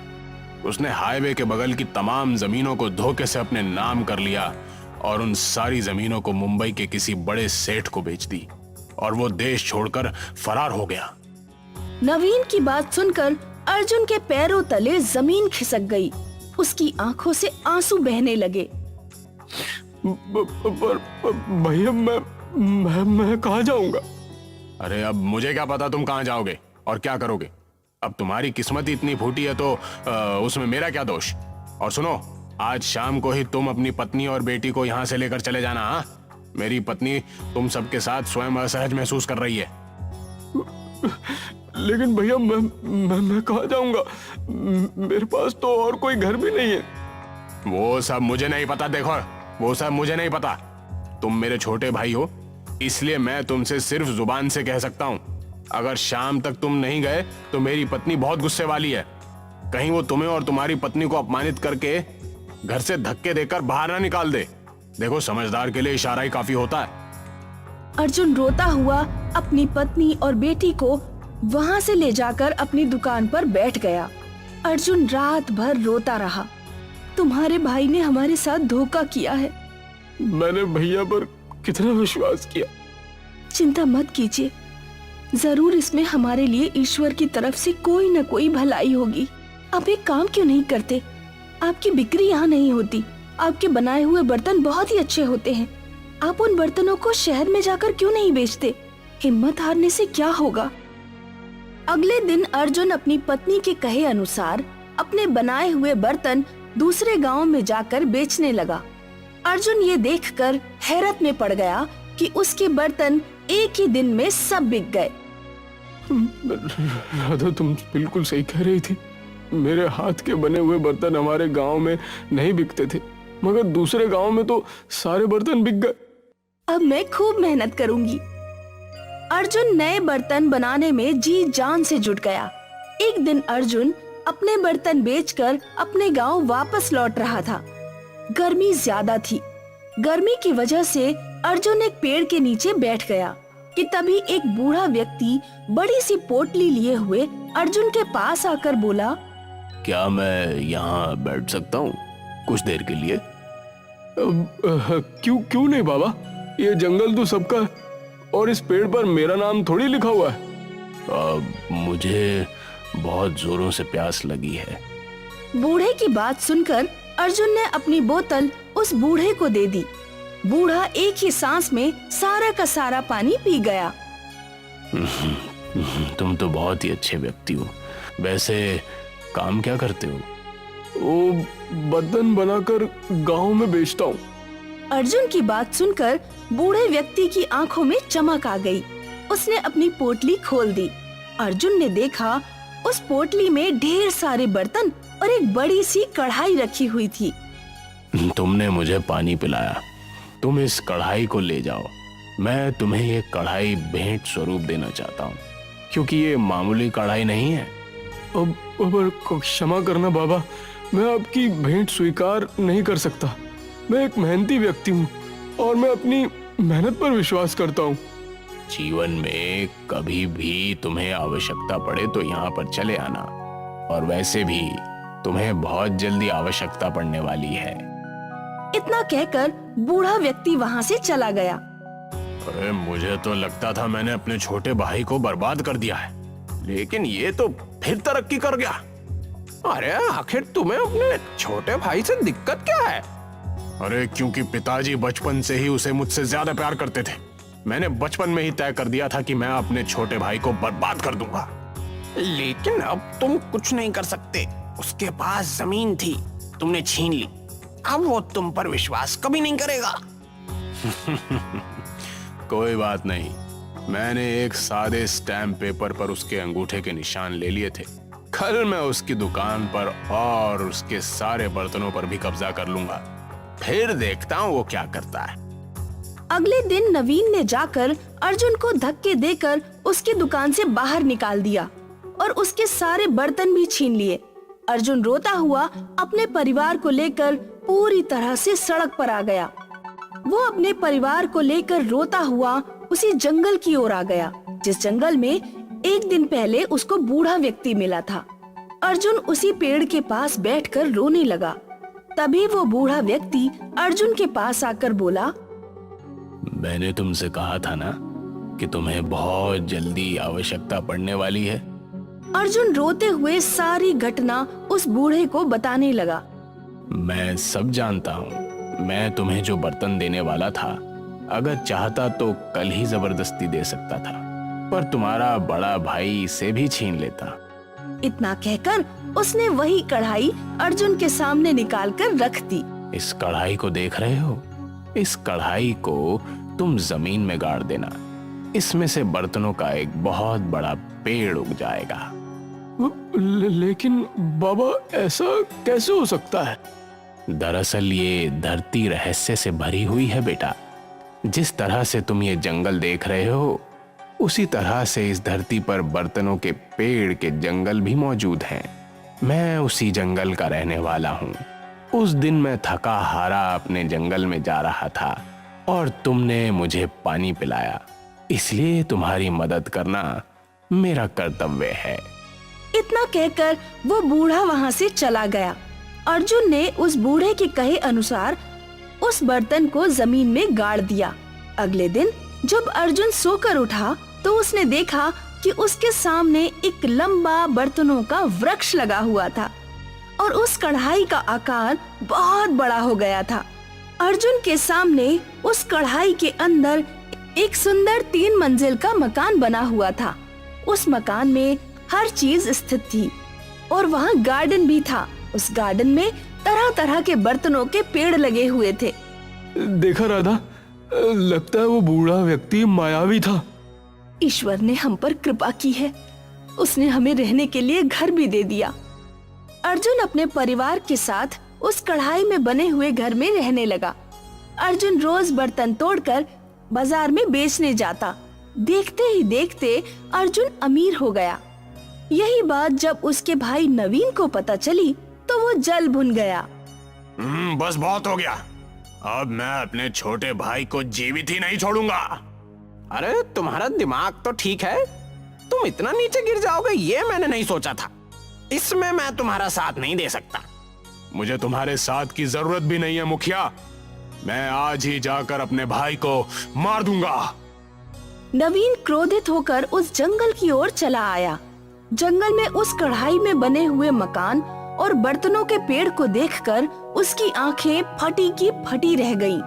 उसने हाईवे के बगल की तमाम जमीनों को धोखे से अपने नाम कर लिया और उन सारी जमीनों को मुंबई के किसी बड़े सेठ को बेच दी और वो देश छोड़कर फरार हो गया। नवीन की बात सुनकर अर्जुन के पैरों तले जमीन खिसक गई। उसकी आंखों से आंसू बहने लगे। भैया मैं कहाँ जाऊंगा? अरे अब मुझे क्या पता तुम कहाँ जाओगे और क्या करोगे। अब तुम्हारी किस्मत ही इतनी फूटी है तो उसमें मेरा क्या दोष। और सुनो, आज शाम को ही तुम अपनी पत्नी और बेटी को यहाँ से लेकर चले जाना। हाँ, मेरी पत्नी तुम सबके साथ स्वयं असहज महसूस कर रही है। लेकिन भैया मैं कहाँ जाऊंगा? मेरे पास तो और कोई घर भी नहीं है। वो सब मुझे नहीं पता। देखो, वो सब मुझे नहीं पता। तुम मेरे छोटे भाई हो, इसलिए मैं तुमसे सिर्फ जुबान से कह सकता हूँ। अगर शाम तक तुम नहीं गए तो मेरी पत्नी बहुत गुस्से वाली है। कहीं वो तुम्हें और तुम्हारी पत्नी को अपमानित करके घर से धक्के देकर बाहर ना निकाल दे। देखो, समझदार के लिए इशारा ही काफी होता है। अर्जुन रोता हुआ अपनी पत्नी और बेटी को वहाँ से ले जाकर अपनी दुकान पर बैठ गया। अर्जुन रात भर रोता रहा। तुम्हारे भाई ने हमारे साथ धोखा किया है। मैंने भैया पर कितना विश्वास किया। चिंता मत कीजिए, जरूर इसमें हमारे लिए ईश्वर की तरफ से कोई न कोई भलाई होगी। आप एक काम क्यों नहीं करते? आपकी बिक्री यहाँ नहीं होती। आपके बनाए हुए बर्तन बहुत ही अच्छे होते हैं। आप उन बर्तनों को शहर में जाकर क्यों नहीं बेचते? हिम्मत हारने से क्या होगा? अगले दिन अर्जुन अपनी पत्नी के कहे अनुसार अपने बनाए हुए बर्तन दूसरे गांव में जाकर बेचने लगा। अर्जुन ये देखकर हैरत में पड़ गया कि उसके बर्तन एक ही दिन में सब बिक गए। राधा, तुम बिल्कुल सही कह रही थी। मेरे हाथ के बने हुए बर्तन हमारे गांव में नहीं बिकते थे, मगर दूसरे गांव में तो सारे बर्तन बिक गए। अब मैं खूब मेहनत करूंगी। अर्जुन नए बर्तन बनाने में जी जान से जुट गया। एक दिन अर्जुन अपने बर्तन बेचकर अपने गांव वापस लौट रहा था। गर्मी ज्यादा थी। गर्मी की वजह से अर्जुन एक पेड़ के नीचे बैठ गया कि तभी एक बूढ़ा व्यक्ति बड़ी सी पोटली लिए हुए अर्जुन के पास आकर बोला, क्या मैं यहाँ बैठ सकता हूँ कुछ देर के लिए? क्यों नहीं बाबा, ये जंगल तो सबका है और इस पेड़ पर मेरा नाम थोड़ी लिखा हुआ है। मुझे बहुत जोरों से प्यास लगी है। बूढ़े की बात सुनकर अर्जुन ने अपनी बोतल उस बूढ़े को दे दी। बूढ़ा एक ही सांस में सारा का सारा पानी पी गया। तुम तो बहुत ही अच्छे व्यक्ति हो। वैसे काम क्या करते हो? वो बर्तन बनाकर गांव में बेचता हूँ। अर्जुन की बात सुनकर बूढ़े व्यक्ति की आंखों में चमक आ गई। उसने अपनी पोटली खोल दी। अर्जुन ने देखा उस पोटली में ढेर सारे बर्तन और एक बड़ी सी कढ़ाई रखी हुई थी। तुमने मुझे पानी पिलाया, तुम इस कढ़ाई को ले जाओ। मैं तुम्हें ये कढ़ाई भेंट स्वरूप देना चाहता हूँ, क्योंकि ये मामूली कढ़ाई नहीं है। अब क्षमा करना बाबा, मैं आपकी भेंट स्वीकार नहीं कर सकता। मैं एक मेहनती व्यक्ति हूँ और मैं अपनी मेहनत पर विश्वास करता हूँ। जीवन में कभी भी तुम्हें आवश्यकता पड़े तो यहाँ पर चले आना, और वैसे भी तुम्हें बहुत जल्दी आवश्यकता पड़ने वाली है। इतना कहकर बूढ़ा व्यक्ति वहाँ से चला गया। अरे मुझे तो लगता था मैंने अपने छोटे भाई को बर्बाद कर दिया है, लेकिन ये तो फिर तरक्की कर गया। अरे आखिर तुम्हें अपने छोटे भाई से दिक्कत क्या है? अरे क्योंकि पिताजी बचपन से ही उसे मुझसे ज्यादा प्यार करते थे। मैंने बचपन में ही तय कर दिया था कि मैं अपने छोटे भाई को बर्बाद कर दूंगा। लेकिन अब तुम कुछ नहीं कर सकते। उसके पास जमीन थी, तुमने छीन ली। अब वो तुम पर विश्वास कभी नहीं करेगा। कोई बात नहीं, मैंने एक सादे स्टैम्प पेपर पर उसके अंगूठे के निशान ले लिए थे। कल मैं उसकी दुकान पर और उसके सारे बर्तनों पर भी कब्जा कर लूंगा। फिर देखता हूँ वो क्या करता है। अगले दिन नवीन ने जाकर अर्जुन को धक्के देकर उसकी दुकान से बाहर निकाल दिया और उसके सारे बर्तन भी छीन लिए। अर्जुन रोता हुआ अपने परिवार को लेकर पूरी तरह से सड़क पर आ गया। वो अपने परिवार को लेकर रोता हुआ उसी जंगल की ओर आ गया, जिस जंगल में एक दिन पहले उसको बूढ़ा व्यक्ति मिला था। अर्जुन उसी पेड़ के पास बैठकर रोने लगा। तभी वो बूढ़ा व्यक्ति अर्जुन के पास आकर बोला, मैंने तुमसे कहा था ना कि तुम्हें बहुत जल्दी आवश्यकता पड़ने वाली है। अर्जुन रोते हुए सारी घटना उस बूढ़े को बताने लगा। मैं सब जानता हूँ। मैं तुम्हें जो बर्तन देने वाला था, अगर चाहता तो कल ही जबरदस्ती दे सकता था, पर तुम्हारा बड़ा भाई इसे भी छीन लेता। इतना कहकर उसने वही कढ़ाई अर्जुन के सामने निकालकर रख दी। इस कढ़ाई को देख रहे हो? इस कढ़ाई को तुम जमीन में गाड़ देना। इसमें से बर्तनों का एक बहुत बड़ा पेड़ उग जाएगा। लेकिन बाबा, ऐसा कैसे हो सकता है? दरअसल ये धरती रहस्य से भरी हुई है बेटा। जिस तरह से तुम ये जंगल देख रहे हो, उसी तरह से इस धरती पर बर्तनों के पेड़ के जंगल भी मौजूद हैं। मैं उसी जंगल का रहने वाला हूँ। उस दिन मैं थका हारा अपने जंगल में जा रहा था और तुमने मुझे पानी पिलाया, इसलिए तुम्हारी मदद करना मेरा कर्तव्य है। इतना कहकर वो बूढ़ा वहाँ से चला गया। अर्जुन ने उस बूढ़े के कहे अनुसार उस बर्तन को जमीन में गाड़ दिया। अगले दिन जब अर्जुन सोकर उठा तो उसने देखा कि उसके सामने एक लंबा बर्तनों का वृक्ष लगा हुआ था और उस कढ़ाई का आकार बहुत बड़ा हो गया था। अर्जुन के सामने उस कढ़ाई के अंदर एक सुंदर 3 मंजिल का मकान बना हुआ था। उस मकान में हर चीज स्थित थी और वहाँ गार्डन भी था। उस गार्डन में तरह तरह के बर्तनों के पेड़ लगे हुए थे। देखा राधा, लगता है वो बूढ़ा व्यक्ति मायावी था। ईश्वर ने हम पर कृपा की है, उसने हमें रहने के लिए घर भी दे दिया। अर्जुन अपने परिवार के साथ उस कढ़ाई में बने हुए घर में रहने लगा। अर्जुन रोज बर्तन तोड़कर बाजार में बेचने जाता। देखते ही देखते अर्जुन अमीर हो गया। यही बात जब उसके भाई नवीन को पता चली तो वो जल भुन गया। बस बहुत हो गया। अब मैं अपने छोटे भाई को जीवित ही नहीं छोड़ूंगा। अरे तुम्हारा दिमाग तो ठीक है, तुम इतना नीचे गिर जाओगे ये मैंने नहीं सोचा था। इसमें मैं तुम्हारा साथ नहीं दे सकता। मुझे तुम्हारे साथ की जरूरत भी नहीं है मुखिया। मैं आज ही जाकर अपने भाई को मार दूंगा। नवीन क्रोधित होकर उस जंगल की ओर चला आया। जंगल में उस कढ़ाई में बने हुए मकान और बर्तनों के पेड़ को देखकर उसकी आंखें फटी की फटी रह गईं।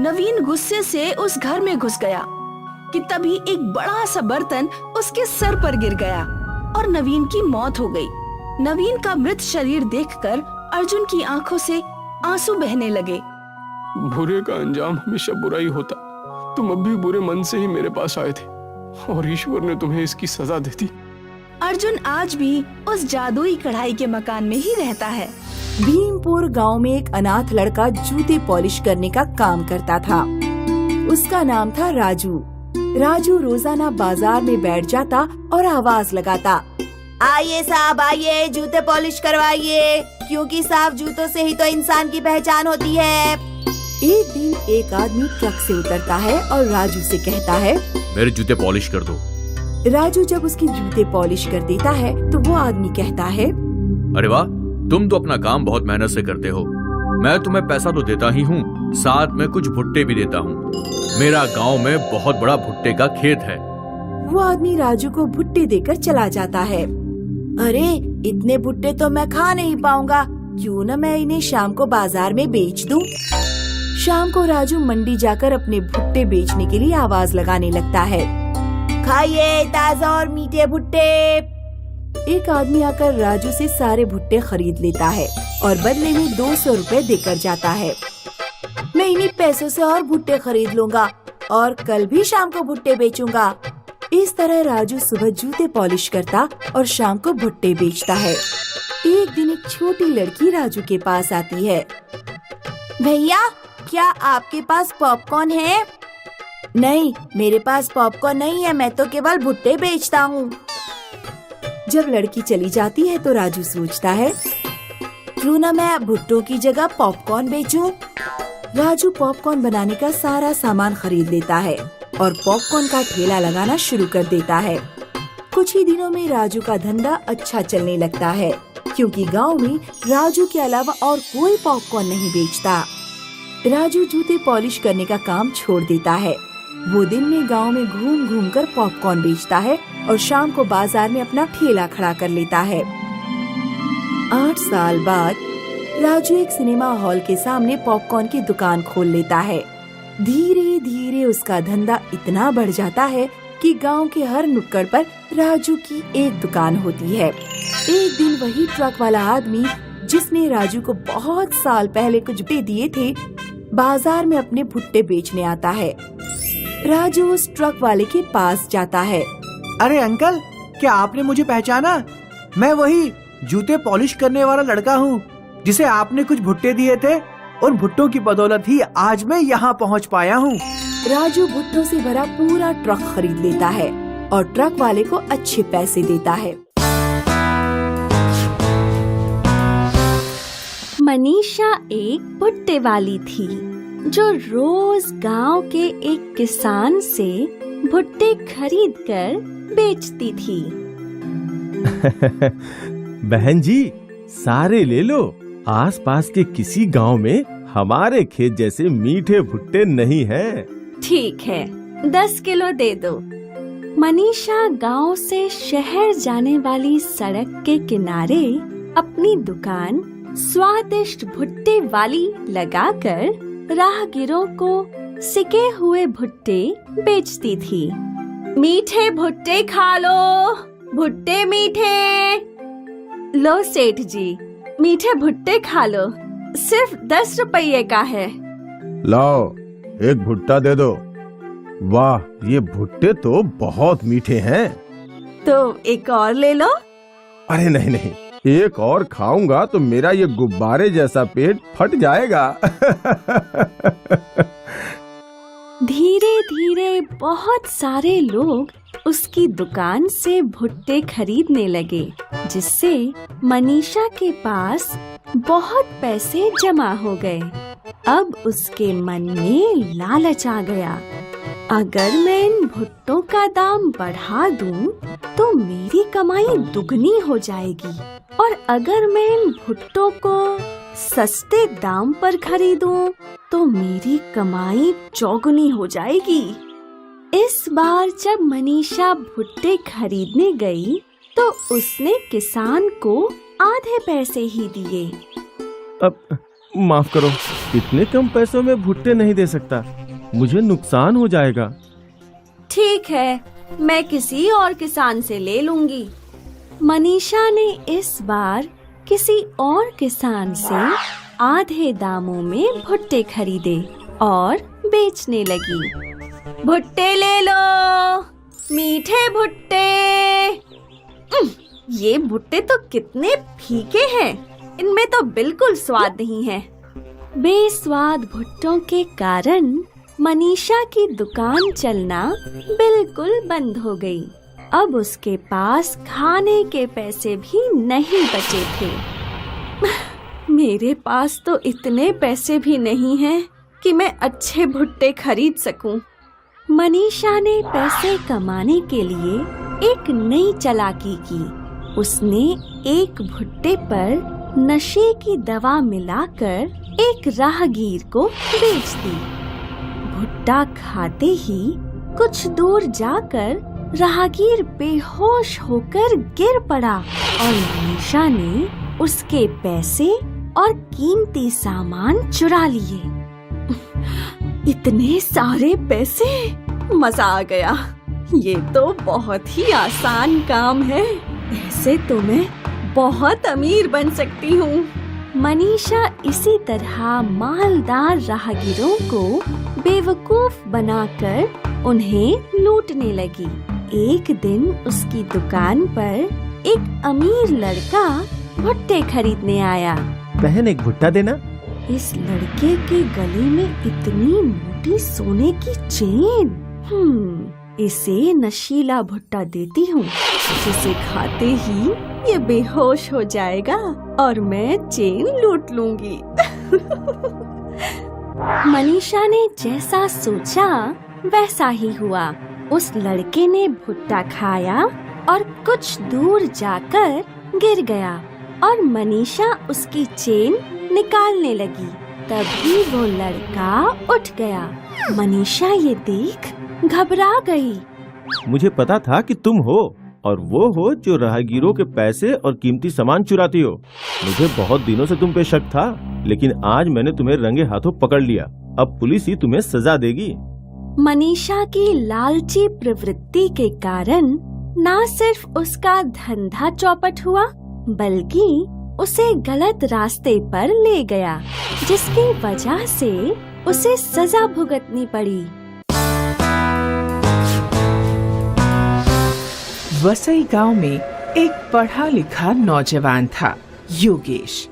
नवीन गुस्से से उस घर में घुस गया कि तभी एक बड़ा सा बर्तन उसके सर पर गिर गया और नवीन की मौत हो गई। नवीन का मृत शरीर देखकर अर्जुन की आंखों से आंसू बहने लगे। बुरे का अंजाम हमेशा बुरा ही होता। तुम अब भी बुरे मन से ही मेरे पास आए थे और ईश्वर ने तुम्हें इसकी सजा दे दी। अर्जुन आज भी उस जादुई कढ़ाई के मकान में ही रहता है। भीमपुर गांव में एक अनाथ लड़का जूते पॉलिश करने का काम करता था। उसका नाम था राजू। राजू रोजाना बाजार में बैठ जाता और आवाज लगाता, आइए साहब आइए, जूते पॉलिश करवाइए, क्योंकि साफ जूतों से ही तो इंसान की पहचान होती है। एक दिन एक आदमी ट्रक से उतरता है और राजू से कहता है, मेरे जूते पॉलिश कर दो। राजू जब उसके जूते पॉलिश कर देता है तो वो आदमी कहता है, अरे वाह, तुम तो अपना काम बहुत मेहनत से करते हो। मैं तुम्हें पैसा तो देता ही हूँ, साथ में कुछ भुट्टे भी देता हूँ। मेरा गांव में बहुत बड़ा भुट्टे का खेत है। वो आदमी राजू को भुट्टे देकर चला जाता है। अरे इतने भुट्टे तो मैं खा नहीं पाऊंगा, क्यों न मैं इन्हें शाम को बाजार में बेच दूं। शाम को राजू मंडी जाकर अपने भुट्टे बेचने के लिए आवाज लगाने लगता है, खाइए ताजा और मीठे भुट्टे। एक आदमी आकर राजू से सारे भुट्टे खरीद लेता है और बदले में 200 रुपए देकर जाता है। मैं इन्हीं पैसों से और भुट्टे खरीद लूंगा और कल भी शाम को भुट्टे बेचूंगा। इस तरह राजू सुबह जूते पॉलिश करता और शाम को भुट्टे बेचता है। एक दिन एक छोटी लड़की राजू के पास आती है। भैया, क्या आपके पास पॉपकॉर्न है? नहीं, मेरे पास पॉपकॉर्न नहीं है, मैं तो केवल भुट्टे बेचता हूँ। जब लड़की चली जाती है तो राजू सोचता है, क्यों न मैं भुट्टों की जगह पॉपकॉर्न बेचूं। राजू पॉपकॉर्न बनाने का सारा सामान खरीद लेता है और पॉपकॉर्न का ठेला लगाना शुरू कर देता है। कुछ ही दिनों में राजू का धंधा अच्छा चलने लगता है, क्योंकि गांव में राजू के अलावा और कोई पॉपकॉर्न नहीं बेचता। राजू जूते पॉलिश करने का काम छोड़ देता है। वो दिन में गांव में घूम घूम कर पॉपकॉर्न बेचता है और शाम को बाजार में अपना ठेला खड़ा कर लेता है। 8 साल बाद राजू एक सिनेमा हॉल के सामने पॉपकॉर्न की दुकान खोल लेता है। धीरे धीरे उसका धंधा इतना बढ़ जाता है कि गांव के हर नुक्कड़ पर राजू की एक दुकान होती है। एक दिन वही ट्रक वाला आदमी जिसने राजू को बहुत साल पहले कुछ भुट्टे दिए थे, बाजार में अपने भुट्टे बेचने आता है। राजू उस ट्रक वाले के पास जाता है। अरे अंकल, क्या आपने मुझे पहचाना? मैं वही जूते पॉलिश करने वाला लड़का हूँ जिसे आपने कुछ भुट्टे दिए थे। उन भुट्टों की बदौलत ही आज मैं यहाँ पहुँच पाया हूँ। राजू भुट्टों से भरा पूरा ट्रक खरीद लेता है और ट्रक वाले को अच्छे पैसे देता है। मनीषा एक भुट्टे वाली थी जो रोज गांव के एक किसान से भुट्टे खरीद कर बेचती थी। बहन जी, सारे ले लो। आसपास के किसी गांव में हमारे खेत जैसे मीठे भुट्टे नहीं हैं। ठीक है, 10 किलो दे दो। मनीषा गांव से शहर जाने वाली सड़क के किनारे अपनी दुकान स्वादिष्ट भुट्टे वाली लगाकर राहगीरों को सिके हुए भुट्टे बेचती थी। मीठे भुट्टे खा लो, भुट्टे मीठे। लो सेठ जी, मीठे भुट्टे खा लो, सिर्फ 10 रुपये का है। लाओ, एक भुट्टा दे दो। वाह, ये भुट्टे तो बहुत मीठे हैं। तो एक और ले लो। अरे नहीं नहीं, एक और खाऊंगा तो मेरा ये गुब्बारे जैसा पेट फट जाएगा। धीरे धीरे बहुत सारे लोग उसकी दुकान से भुट्टे खरीदने लगे, जिससे मनीषा के पास बहुत पैसे जमा हो गए। अब उसके मन में लालच आ गया, अगर मैं इन भुट्टों का दाम बढ़ा दूं, तो मेरी कमाई दुगनी हो जाएगी, और अगर मैं इन भुट्टों को सस्ते दाम पर खरीदूं, तो मेरी कमाई चौगुनी हो जाएगी। इस बार जब मनीषा भुट्टे खरीदने गई, तो उसने किसान को आधे पैसे ही दिए। अब माफ करो, इतने कम पैसों में भुट्टे नहीं दे सकता, मुझे नुकसान हो जाएगा। ठीक है, मैं किसी और किसान से ले लूंगी। मनीषा ने इस बार किसी और किसान से आधे दामों में भुट्टे खरीदे और बेचने लगी। भुट्टे ले लो, मीठे भुट्टे। ये भुट्टे तो कितने फीके हैं, इनमें तो बिल्कुल स्वाद नहीं है। बेस्वाद भुट्टों के कारण मनीषा की दुकान चलना बिल्कुल बंद हो गई। अब उसके पास खाने के पैसे भी नहीं बचे थे। मेरे पास तो इतने पैसे भी नहीं हैं कि मैं अच्छे भुट्टे खरीद सकूं। मनीषा ने पैसे कमाने के लिए एक नई चालाकी की। उसने एक भुट्टे पर नशे की दवा मिलाकर एक राहगीर को बेच दी। भुट्टा खाते ही कुछ दूर जाकर राहगीर बेहोश होकर गिर पड़ा और मनीषा ने उसके पैसे और कीमती सामान चुरा लिए। इतने सारे पैसे, मजा आ गया। ये तो बहुत ही आसान काम है। ऐसे तो मैं बहुत अमीर बन सकती हूँ। मनीषा इसी तरह मालदार राहगीरों को बेवकूफ बनाकर उन्हें लूटने लगी। एक दिन उसकी दुकान पर एक अमीर लड़का भुट्टे खरीदने आया। बहन, एक भुट्टा देना। इस लड़के के गले में इतनी मोटी सोने की चेन। इसे नशीला भुट्टा देती हूँ, जिसे खाते ही ये बेहोश हो जाएगा और मैं चेन लूट लूंगी। मनीषा ने जैसा सोचा वैसा ही हुआ। उस लड़के ने भुट्टा खाया और कुछ दूर जाकर गिर गया और मनीषा उसकी चेन निकालने लगी। तभी वो लड़का उठ गया। मनीषा ये देख घबरा गई। मुझे पता था कि तुम हो और वो हो जो राहगीरों के पैसे और कीमती सामान चुराती हो। मुझे बहुत दिनों से तुम पे शक था, लेकिन आज मैंने तुम्हें रंगे हाथों पकड़ लिया। अब पुलिस ही तुम्हें सजा देगी। मनीषा की लालची प्रवृत्ति के कारण न सिर्फ उसका धंधा चौपट हुआ, बल्कि उसे गलत रास्ते पर ले गया, जिसकी वजह से उसे सजा भुगतनी पड़ी। वसई गांव में एक पढ़ा लिखा नौजवान था, योगेश।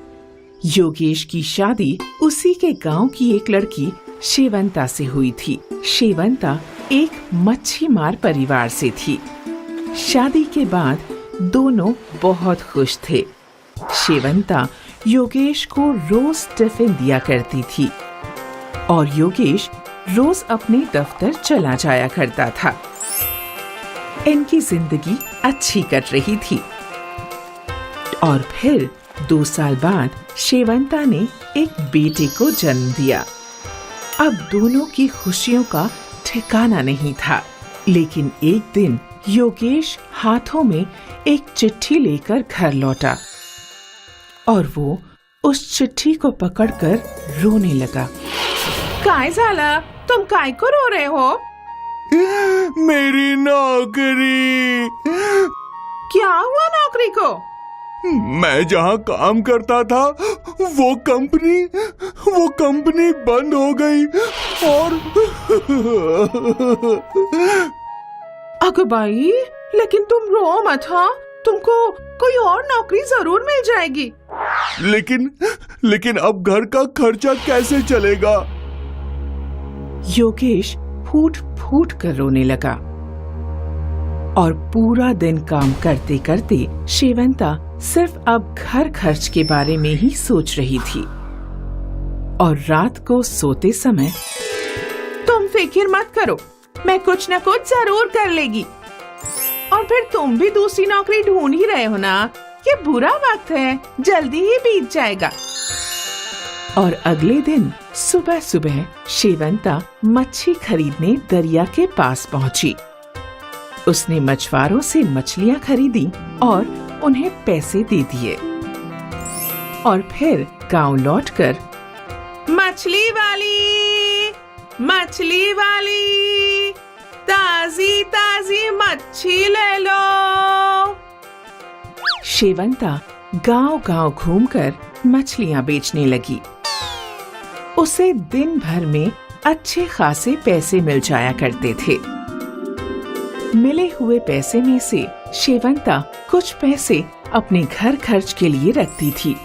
योगेश की शादी उसी के गांव की एक लड़की शेवंता से हुई थी। शेवंता एक मच्छीमार परिवार से थी। शादी के बाद दोनों बहुत खुश थे। शेवंता योगेश को रोज टिफिन दिया करती थी और योगेश रोज अपने दफ्तर चला जाया करता था। इनकी जिंदगी अच्छी कट रही थी और फिर 2 साल बाद शेवंता ने एक बेटे को जन्म दिया। अब दोनों की खुशियों का ठिकाना नहीं था, लेकिन एक दिन योगेश हाथों में एक चिट्ठी लेकर घर लौटा और वो उस चिट्ठी को पकड़कर रोने लगा। काय झाला? तुम काय को रो रहे हो? मेरी नौकरी। क्या हुआ नौकरी को? मैं जहाँ काम करता था वो कंपनी बंद हो गई और अगर भाई, लेकिन तुम रो मत। हाँ, तुमको कोई और नौकरी जरूर मिल जाएगी। लेकिन अब घर का खर्चा कैसे चलेगा? योगेश फूट फूट कर रोने लगा और पूरा दिन काम करते करते शेवंता सिर्फ अब घर खर्च के बारे में ही सोच रही थी। और रात को सोते समय, तुम फिक्र मत करो, मैं कुछ न कुछ जरूर कर लेगी। और फिर तुम भी दूसरी नौकरी ढूंढ ही रहे हो ना। ये बुरा वक्त है, जल्दी ही बीत जाएगा। और अगले दिन सुबह सुबह शेवंता मच्छी खरीदने दरिया के पास पहुंची। उसने मछुआरों से मछलियां खरीदी और उन्हें पैसे दे दिए और फिर गांव लौटकर, मछली वाली, ताजी ताजी मच्छी ले लो। शेवंता गांव-गांव घूमकर मछलियां बेचने लगी। उसे दिन भर में अच्छे खासे पैसे मिल जाया करते थे। मिले हुए पैसे में से शेवंता कुछ पैसे अपने घर खर्च के लिए रखती थी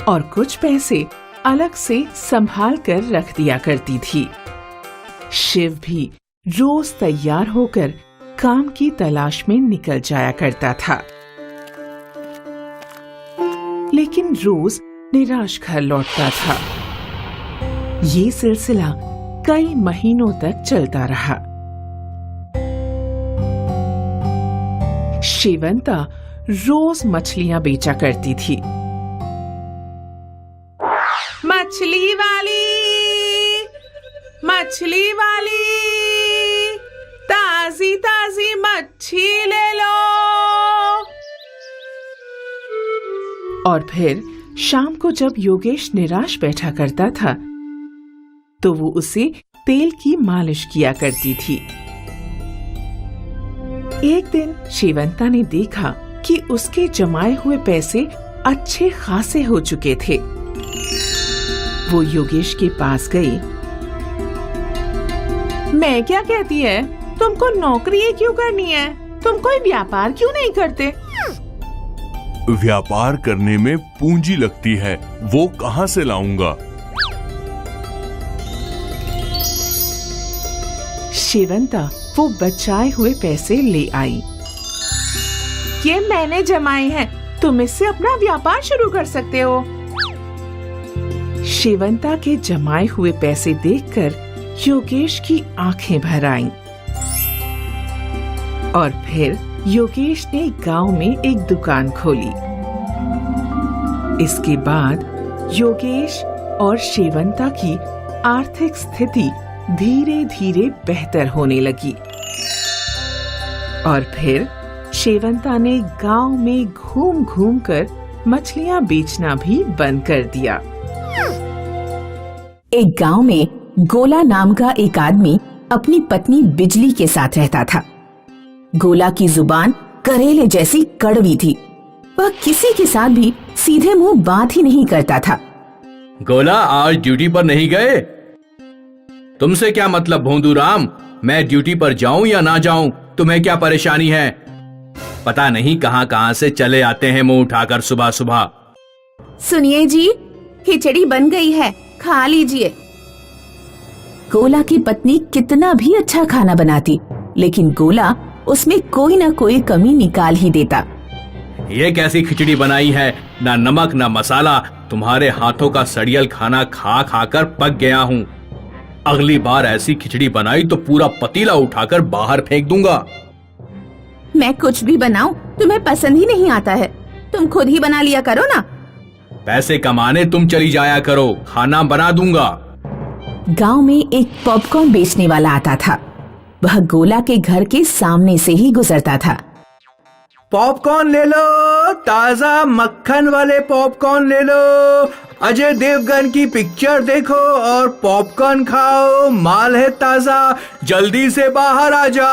और कुछ पैसे अलग से संभाल कर रख दिया करती थी। शिव भी रोज तैयार होकर काम की तलाश में निकल जाया करता था, लेकिन रोज निराश घर लौटता था। ये सिलसिला कई महीनों तक चलता रहा। शेवंता रोज मछलियां बेचा करती थी। मछली वाली, मछली वाली, ताजी ताजी मच्छी ले लो। और फिर शाम को जब योगेश निराश बैठा करता था तो वो उसे तेल की मालिश किया करती थी। एक दिन शेवंता ने देखा कि उसके जमाए हुए पैसे अच्छे खासे हो चुके थे। वो योगेश के पास गई। मैं क्या कहती है, तुमको नौकरी ये क्यों करनी है? तुम कोई व्यापार क्यों नहीं करते? व्यापार करने में पूंजी लगती है, वो कहाँ से लाऊंगा? शेवंता वो बचाए हुए पैसे ले आई। ये मैंने जमाए हैं, तुम इससे अपना व्यापार शुरू कर सकते हो। शेवंता के जमाए हुए पैसे देखकर योगेश की आंखें भर आईं। और फिर योगेश ने गांव में एक दुकान खोली। इसके बाद योगेश और शेवंता की आर्थिक स्थिति धीरे धीरे बेहतर होने लगी। और फिर शेवंता ने गांव में घूम घूम कर मछलियां बेचना भी बंद कर दिया। एक गांव में गोला नाम का एक आदमी अपनी पत्नी बिजली के साथ रहता था। गोला की जुबान करेले जैसी कड़वी थी। वह किसी के साथ भी सीधे मुंह बात ही नहीं करता था। गोला आज ड्यूटी पर नहीं गए? तुमसे क्या मतलब भोंदूराम, मैं ड्यूटी पर जाऊं या ना जाऊं, तुम्हें क्या परेशानी है? पता नहीं कहां कहां से चले आते हैं मुंह उठाकर सुबह सुबह। सुनिए जी, खिचड़ी बन गई है, खा लीजिए। गोला की पत्नी कितना भी अच्छा खाना बनाती, लेकिन गोला उसमें कोई ना कोई कमी निकाल ही देता। ये कैसी खिचड़ी बनाई है, ना नमक ना मसाला। तुम्हारे हाथों का सड़ियल खाना खा खाकर पक गया हूँ। अगली बार ऐसी खिचड़ी बनाई तो पूरा पतीला उठाकर बाहर फेंक दूंगा। मैं कुछ भी बनाऊं तुम्हें पसंद ही नहीं आता है, तुम खुद ही बना लिया करो ना। पैसे कमाने तुम चली जाया करो, खाना बना दूंगा। गांव में एक पॉपकॉर्न बेचने वाला आता था। वह गोला के घर के सामने से ही गुजरता था। पॉपकॉर्न ले लो, ताजा मक्खन वाले पॉपकॉर्न ले लो। अजय देवगन की पिक्चर देखो और पॉपकॉर्न खाओ, माल है ताजा, जल्दी से बाहर आ जा।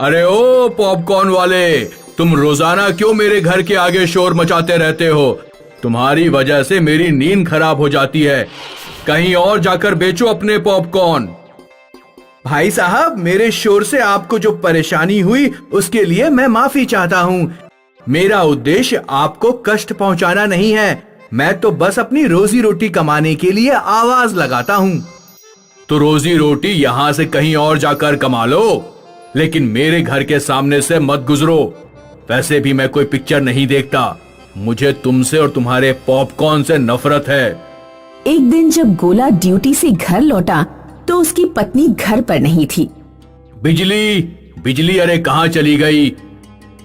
अरे ओ पॉपकॉर्न वाले, तुम रोजाना क्यों मेरे घर के आगे शोर मचाते रहते हो? तुम्हारी वजह से मेरी नींद खराब हो जाती है। कहीं और जाकर बेचो अपने पॉपकॉर्न। भाई साहब, मेरे शोर से आपको जो परेशानी हुई उसके लिए मैं माफी चाहता हूँ। मेरा उद्देश्य आपको कष्ट पहुँचाना नहीं है। मैं तो बस अपनी रोजी रोटी कमाने के लिए आवाज लगाता हूँ। तो रोजी रोटी यहाँ से कहीं और जाकर कमा लो, लेकिन मेरे घर के सामने से मत गुजरो। वैसे भी मैं कोई पिक्चर नहीं देखता। मुझे तुमसे और तुम्हारे पॉपकॉर्न से नफरत है। एक दिन जब गोला ड्यूटी से घर लौटा तो उसकी पत्नी घर पर नहीं थी। बिजली, बिजली, अरे कहाँ चली गई?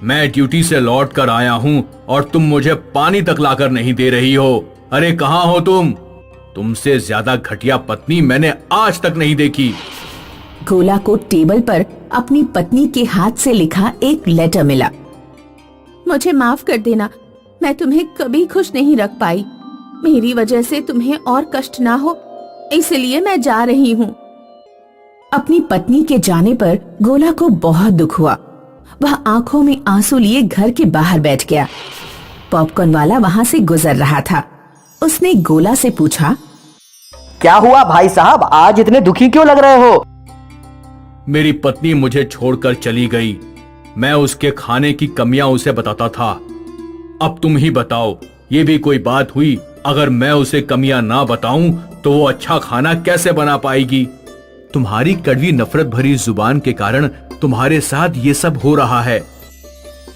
मैं ड्यूटी से लौट कर आया हूँ और तुम मुझे पानी तक लाकर नहीं दे रही हो। अरे कहाँ हो तुम? तुमसे ज्यादा घटिया पत्नी मैंने आज तक नहीं देखी। गोला को टेबल पर अपनी पत्नी के हाथ से लिखा एक लेटर मिला। मुझे माफ कर देना, मैं तुम्हें कभी खुश नहीं रख पाई। मेरी वजह से तुम्हें और कष्ट ना हो, इसलिए मैं जा रही हूँ। अपनी पत्नी के जाने पर गोला को बहुत दुख हुआ। वह आंखों में आंसू लिए घर के बाहर बैठ गया। पॉपकॉर्न वाला वहाँ से गुजर रहा था। उसने गोला से पूछा, क्या हुआ भाई साहब, आज इतने दुखी क्यों लग रहे हो? मेरी पत्नी मुझे छोड़कर चली गई। मैं उसके खाने की कमियां उसे बताता था। अब तुम ही बताओ, ये भी कोई बात हुई? अगर मैं उसे कमियां ना बताऊं तो वो अच्छा खाना कैसे बना पाएगी? तुम्हारी कड़वी नफरत भरी जुबान के कारण तुम्हारे साथ ये सब हो रहा है।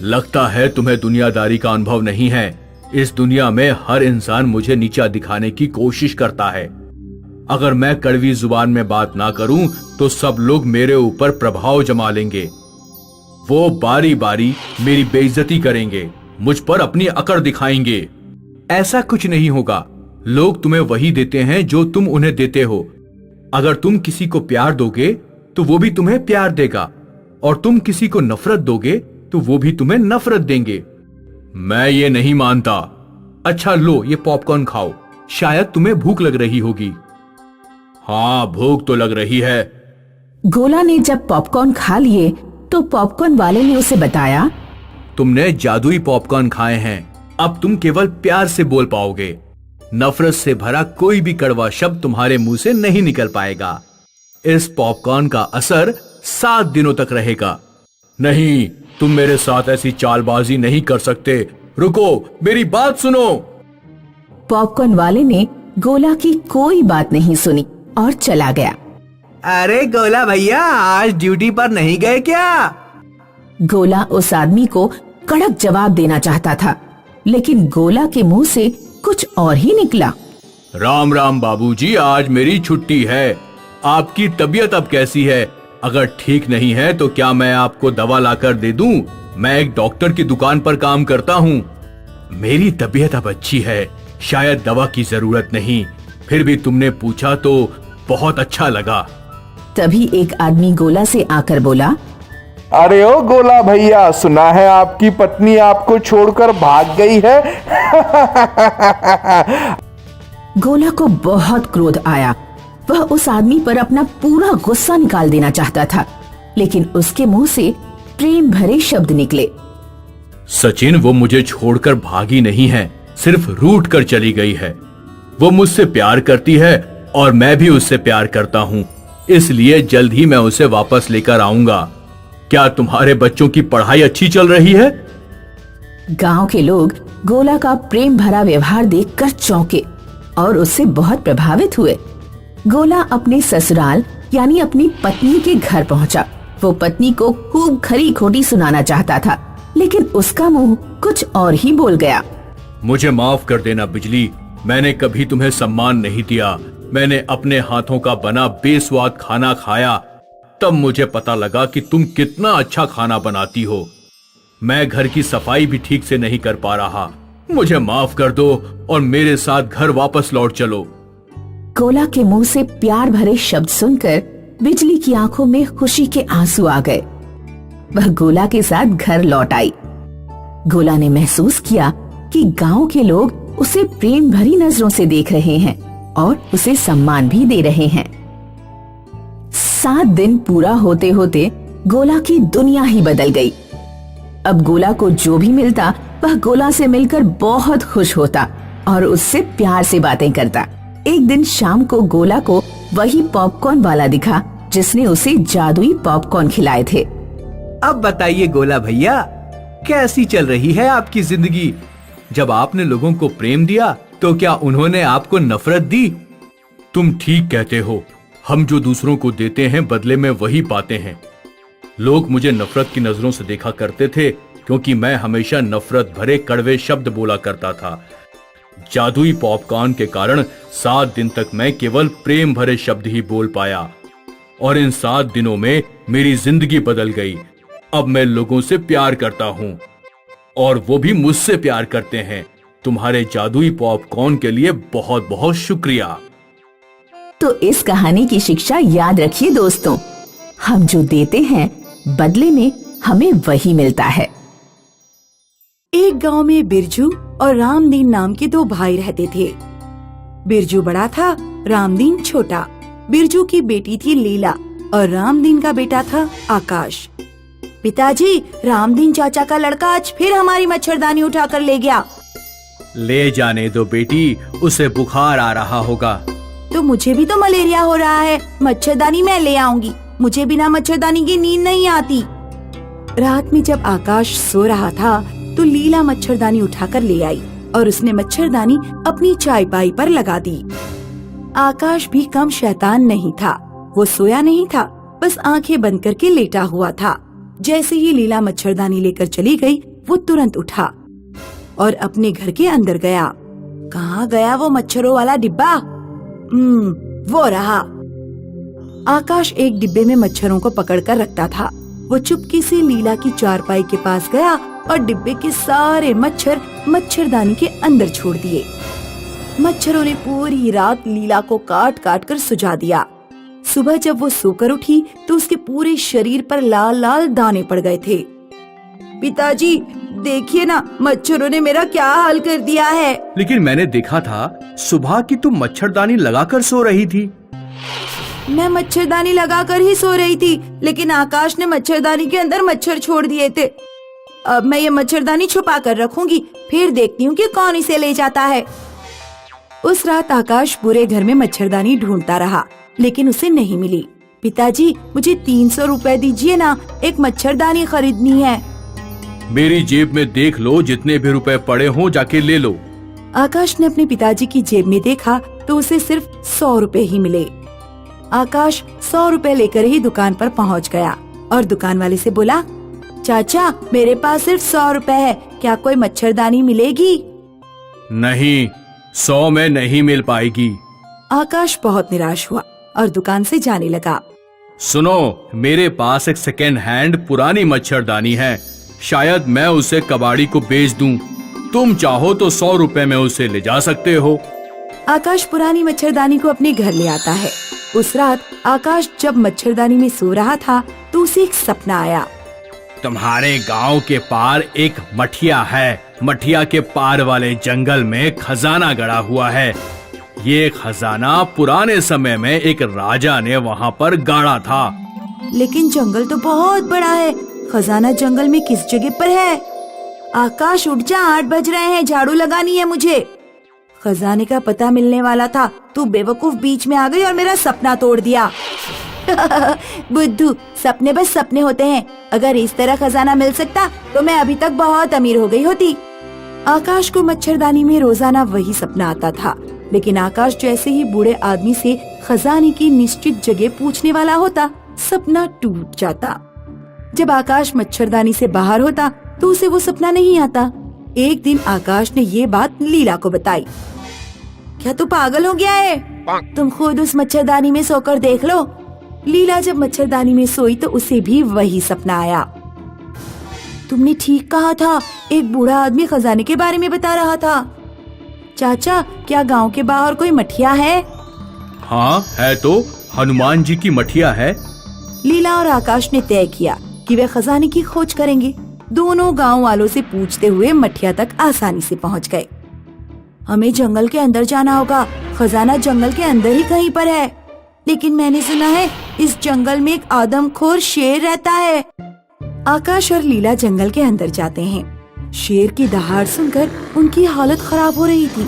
लगता है तुम्हें दुनियादारी का अनुभव नहीं है। इस दुनिया में हर इंसान मुझे नीचा दिखाने की कोशिश करता है। अगर मैं कड़वी जुबान में बात ना करूं तो सब लोग मेरे ऊपर प्रभाव जमा लेंगे। वो बारी बारी मेरी बेइज्जती करेंगे, मुझ पर अपनी अकड़ दिखाएंगे। ऐसा कुछ नहीं होगा। लोग तुम्हें वही देते हैं जो तुम उन्हें देते हो। अगर तुम किसी को प्यार दोगे तो वो भी तुम्हें प्यार देगा, और तुम किसी को नफरत दोगे तो वो भी तुम्हें नफरत देंगे। मैं ये नहीं मानता। अच्छा लो, ये पॉपकॉर्न खाओ, शायद तुम्हें भूख लग रही होगी। हाँ, भूख तो लग रही है। गोला ने जब पॉपकॉर्न खा लिए तो पॉपकॉर्न वाले ने उसे बताया, तुमने जादुई पॉपकॉर्न खाए हैं, अब तुम केवल प्यार से बोल पाओगे। नफरत से भरा कोई भी कड़वा शब्द तुम्हारे मुंह से नहीं निकल पाएगा। इस पॉपकॉर्न का असर 7 दिनों तक रहेगा। नहीं, तुम मेरे साथ ऐसी चालबाजी नहीं कर सकते। रुको, मेरी बात सुनो। पॉपकॉर्न वाले ने गोला की कोई बात नहीं सुनी और चला गया। अरे गोला भैया, आज ड्यूटी पर नहीं गए क्या? गोला उस आदमी को कड़क जवाब देना चाहता था, लेकिन गोला के मुंह से कुछ और ही निकला। राम राम बाबूजी, आज मेरी छुट्टी है। आपकी तबीयत अब कैसी है? अगर ठीक नहीं है तो क्या मैं आपको दवा लाकर दे दूं? मैं एक डॉक्टर की दुकान पर काम करता हूं। मेरी तबीयत अब अच्छी है, शायद दवा की जरूरत नहीं। फिर भी तुमने पूछा तो बहुत अच्छा लगा। तभी एक आदमी गोला से आकर बोला, अरे ओ गोला भैया, सुना है आपकी पत्नी आपको छोड़कर भाग गई है। गोला को बहुत क्रोध आया। वह उस आदमी पर अपना पूरा गुस्सा निकाल देना चाहता था, लेकिन उसके मुंह से प्रेम भरे शब्द निकले। सचिन, वो मुझे छोड़कर भागी नहीं है, सिर्फ रूठ कर चली गई है। वो मुझसे प्यार करती है और मैं भी उससे प्यार करता हूँ, इसलिए जल्द ही मैं उसे वापस लेकर आऊंगा। क्या तुम्हारे बच्चों की पढ़ाई अच्छी चल रही है? गांव के लोग गोला का प्रेम भरा व्यवहार देखकर चौंके और उससे बहुत प्रभावित हुए। गोला अपने ससुराल यानी अपनी पत्नी के घर पहुंचा। वो पत्नी को खूब खरी खोटी सुनाना चाहता था, लेकिन उसका मुंह कुछ और ही बोल गया। मुझे माफ कर देना बिजली, मैंने कभी तुम्हें सम्मान नहीं दिया। मैंने अपने हाथों का बना बेस्वाद खाना खाया, तब मुझे पता लगा कि तुम कितना अच्छा खाना बनाती हो। मैं घर की सफाई भी ठीक से नहीं कर पा रहा। मुझे माफ कर दो और मेरे साथ घर वापस लौट चलो। गोला के मुंह से प्यार भरे शब्द सुनकर बिजली की आंखों में खुशी के आंसू आ गए। वह गोला के साथ घर लौट आई। गोला ने महसूस किया कि गांव के लोग उसे प्रेम भरी नजरों से देख रहे हैं और उसे सम्मान भी दे रहे हैं। 7 दिन पूरा होते होते गोला की दुनिया ही बदल गई। अब गोला को जो भी मिलता वह गोला से मिलकर बहुत खुश होता और उससे प्यार से बातें करता। एक दिन शाम को गोला को वही पॉपकॉर्न वाला दिखा जिसने उसे जादुई पॉपकॉर्न खिलाए थे। अब बताइए गोला भैया, कैसी चल रही है आपकी जिंदगी? जब आपने लोगों को प्रेम दिया तो क्या उन्होंने आपको नफरत दी? तुम ठीक कहते हो, हम जो दूसरों को देते हैं बदले में वही पाते हैं। लोग मुझे नफरत की नजरों से देखा करते थे क्योंकि मैं हमेशा नफरत भरे कड़वे शब्द बोला करता था। जादुई पॉपकॉर्न के कारण 7 दिन तक मैं केवल प्रेम भरे शब्द ही बोल पाया और इन 7 दिनों में मेरी जिंदगी बदल गई। अब मैं लोगों से प्यार करता हूँ और वो भी मुझसे प्यार करते हैं। तुम्हारे जादुई पॉपकॉर्न के लिए बहुत बहुत शुक्रिया। तो इस कहानी की शिक्षा याद रखिए दोस्तों, हम जो देते हैं बदले में हमें वही मिलता है। एक गांव में बिरजू और रामदीन नाम के 2 भाई रहते थे। बिरजू बड़ा था, रामदीन छोटा। बिरजू की बेटी थी लीला और रामदीन का बेटा था आकाश। पिताजी, रामदीन चाचा का लड़का आज फिर हमारी मच्छरदानी उठाकर ले गया। ले जाने दो बेटी, उसे बुखार आ रहा होगा। तो मुझे भी तो मलेरिया हो रहा है, मच्छरदानी मैं ले आऊंगी। मुझे बिना मच्छरदानी की नींद नहीं आती। रात में जब आकाश सो रहा था तो लीला मच्छरदानी उठाकर ले आई और उसने मच्छरदानी अपनी चायपाई पर लगा दी। आकाश भी कम शैतान नहीं था। वो सोया नहीं था, बस आंखें बंद करके लेटा हुआ था। जैसे ही लीला मच्छरदानी लेकर चली गई, वो तुरंत उठा और अपने घर के अंदर गया। कहाँ गया वो मच्छरों वाला डिब्बा? वो रहा। आकाश एक डिब्बे में मच्छरों को पकड़कर रखता था। वो चुपके से लीला की चारपाई के पास गया और डिब्बे के सारे मच्छर मच्छरदानी के अंदर छोड़ दिए। मच्छरों ने पूरी रात लीला को काट काट कर सुझा दिया। सुबह जब वो सोकर उठी तो उसके पूरे शरीर पर लाल लाल दाने पड़ गए थे। पिताजी, देखिए ना, मच्छरों ने मेरा क्या हाल कर दिया है। लेकिन मैंने देखा था सुबह की तुम मच्छरदानी लगाकर सो रही थी। मैं मच्छरदानी लगाकर ही सो रही थी, लेकिन आकाश ने मच्छरदानी के अंदर मच्छर छोड़ दिए थे। अब मैं ये मच्छरदानी छुपा कर रखूंगी, फिर देखती हूँ कि कौन इसे ले जाता है। उस रात आकाश पूरे घर में मच्छरदानी ढूंढता रहा, लेकिन उसे नहीं मिली। पिताजी, मुझे 300 रुपए दीजिए ना, एक मच्छरदानी खरीदनी है। मेरी जेब में देख लो, जितने भी रुपए पड़े हों जाके ले लो। आकाश ने अपने पिताजी की जेब में देखा तो उसे सिर्फ 100 रुपए ही मिले। आकाश 100 रुपए लेकर ही दुकान पर पहुंच गया और दुकान वाले से बोला, चाचा, मेरे पास सिर्फ 100 रुपए है, क्या कोई मच्छरदानी मिलेगी? नहीं, 100 में नहीं मिल पाएगी। आकाश बहुत निराश हुआ और दुकान से जाने लगा। सुनो, मेरे पास एक सेकेंड हैंड पुरानी मच्छरदानी है, शायद मैं उसे कबाड़ी को बेच दूं। तुम चाहो तो 100 रुपए में उसे ले जा सकते हो। आकाश पुरानी मच्छरदानी को अपने घर ले आता है। उस रात आकाश जब मच्छरदानी में सो रहा था तो उसे एक सपना आया। तुम्हारे गांव के पार एक मठिया है। मठिया के पार वाले जंगल में खजाना गड़ा हुआ है। ये खजाना पुराने समय में एक राजा ने वहाँ पर गाड़ा था। लेकिन जंगल तो बहुत बड़ा है, खजाना जंगल में किस जगह पर है? आकाश, उठ जा, 8 बज रहे हैं, झाड़ू लगानी है मुझे। खजाने का पता मिलने वाला था, तू बेवकूफ बीच में आ गई और मेरा सपना तोड़ दिया। बुद्धू, सपने बस सपने होते हैं। अगर इस तरह खजाना मिल सकता तो मैं अभी तक बहुत अमीर हो गई होती। आकाश को मच्छरदानी में रोजाना वही सपना आता था, लेकिन आकाश जैसे ही बूढ़े आदमी से खजाने की निश्चित जगह पूछने वाला होता, सपना टूट जाता। जब आकाश मच्छरदानी से बाहर होता तो उसे वो सपना नहीं आता। एक दिन आकाश ने ये बात लीला को बताई। क्या तू पागल हो गया है? तुम खुद उस मच्छरदानी में सोकर देख लो। लीला जब मच्छरदानी में सोई तो उसे भी वही सपना आया। तुमने ठीक कहा था, एक बूढ़ा आदमी खजाने के बारे में बता रहा था। चाचा, क्या गांव के बाहर कोई मठिया है? हाँ है तो, हनुमान जी की मठिया है। लीला और आकाश ने तय किया कि वे खजाने की खोज करेंगे। दोनों गांव वालों से पूछते हुए मठिया तक आसानी से पहुंच गए। हमें जंगल के अंदर जाना होगा, खजाना जंगल के अंदर ही कहीं पर है। लेकिन मैंने सुना है इस जंगल में एक आदमखोर शेर रहता है। आकाश और लीला जंगल के अंदर जाते हैं। शेर की दहाड़ सुनकर उनकी हालत खराब हो रही थी।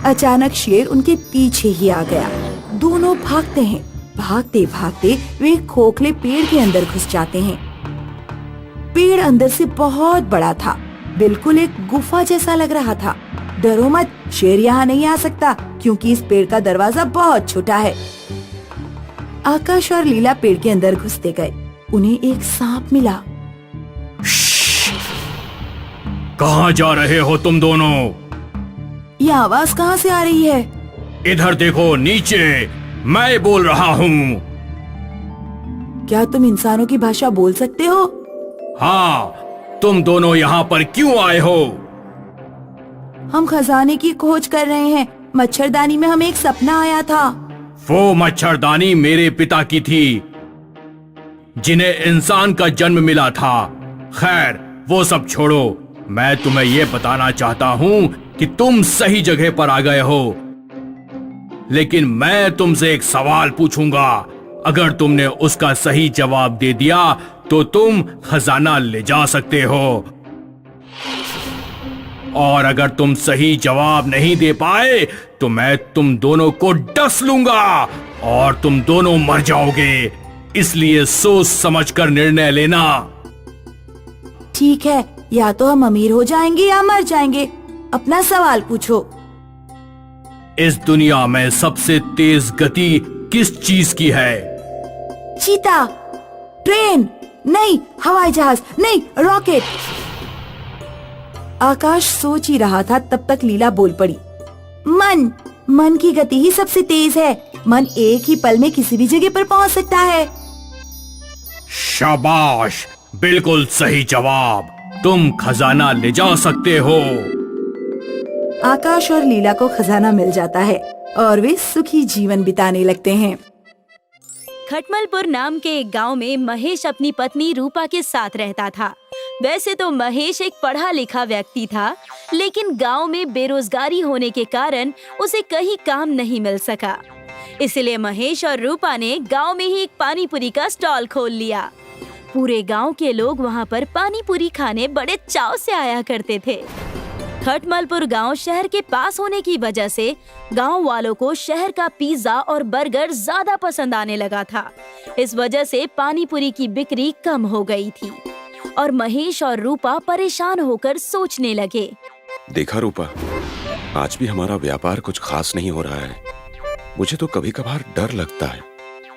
अचानक शेर उनके पीछे ही आ गया। दोनों भागते हैं। भागते भागते वे एक खोखले पेड़ के अंदर घुस जाते हैं। पेड़ अंदर से बहुत बड़ा था, बिल्कुल एक गुफा जैसा लग रहा था। डरो मत, शेर यहाँ नहीं आ सकता क्योंकि इस पेड़ का दरवाजा बहुत छोटा है। आकाश और लीला पेड़ के अंदर घुसते गए। उन्हें एक सांप मिला। कहाँ जा रहे हो तुम दोनों? ये आवाज कहाँ से आ रही है? इधर देखो, नीचे, मैं बोल रहा हूँ। क्या तुम इंसानों की भाषा बोल सकते हो? हाँ, तुम दोनों यहाँ पर क्यों आए हो? हम खजाने की खोज कर रहे हैं। मच्छरदानी में हमें एक सपना आया था। वो मच्छरदानी मेरे पिता की थी, जिन्हें इंसान का जन्म मिला था। खैर, वो सब छोड़ो, मैं तुम्हें ये बताना चाहता हूँ कि तुम सही जगह पर आ गए हो। लेकिन मैं तुमसे एक सवाल पूछूंगा। अगर तुमने उसका सही जवाब दे दिया तो तुम खजाना ले जा सकते हो, और अगर तुम सही जवाब नहीं दे पाए तो मैं तुम दोनों को डस लूंगा और तुम दोनों मर जाओगे। इसलिए सोच समझकर निर्णय लेना। ठीक है, या तो हम अमीर हो जाएंगे या मर जाएंगे। अपना सवाल पूछो। इस दुनिया में सबसे तेज गति किस चीज की है? चीता, ट्रेन, नहीं हवाई जहाज, नहीं रॉकेट। आकाश सोच ही रहा था, तब तक लीला बोल पड़ी। मन की गति ही सबसे तेज है। मन एक ही पल में किसी भी जगह पर पहुंच सकता है। शाबाश, बिल्कुल सही जवाब। तुम खजाना ले जा सकते हो। आकाश और लीला को खजाना मिल जाता है और वे सुखी जीवन बिताने लगते हैं। खटमलपुर नाम के एक गांव में महेश अपनी पत्नी रूपा के साथ रहता था। वैसे तो महेश एक पढ़ा लिखा व्यक्ति था, लेकिन गांव में बेरोजगारी होने के कारण उसे कहीं काम नहीं मिल सका। इसलिए महेश और रूपा ने गांव में ही एक पानी पूरी का स्टॉल खोल लिया। पूरे गांव के लोग वहां पर पानी पूरी खाने बड़े चाव से आया करते थे। खटमलपुर गांव शहर के पास होने की वजह से गांव वालों को शहर का पिज्जा और बर्गर ज्यादा पसंद आने लगा था। इस वजह से पानी पूरी की बिक्री कम हो गई थी और महेश और रूपा परेशान होकर सोचने लगे। देखा रूपा, आज भी हमारा व्यापार कुछ खास नहीं हो रहा है। मुझे तो कभी कभार डर लगता है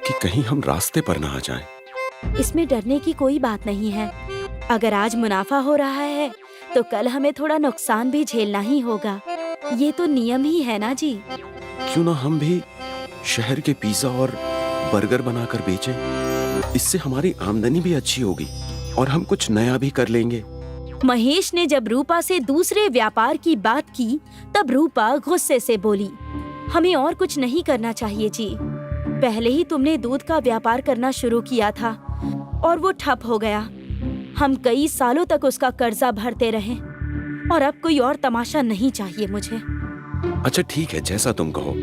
कि कहीं हम रास्ते पर ना आ जाएं। इसमें डरने की कोई बात नहीं है। अगर आज मुनाफा हो रहा है तो कल हमें थोड़ा नुकसान भी झेलना ही होगा। ये तो नियम ही है ना जी। क्यों ना हम भी शहर के पिज्जा और बर्गर बनाकर बेचें? इससे हमारी आमदनी भी अच्छी होगी और हम कुछ नया भी कर लेंगे। महेश ने जब रूपा से दूसरे व्यापार की बात की, तब रूपा गुस्से से बोली, हमें और कुछ नहीं करना चाहिए जी। पहले ही तुमने दूध का व्यापार करना शुरू किया था और वो ठप हो गया। हम कई सालों तक उसका कर्जा भरते रहे और अब कोई और तमाशा नहीं चाहिए मुझे। अच्छा ठीक है, जैसा तुम कहो।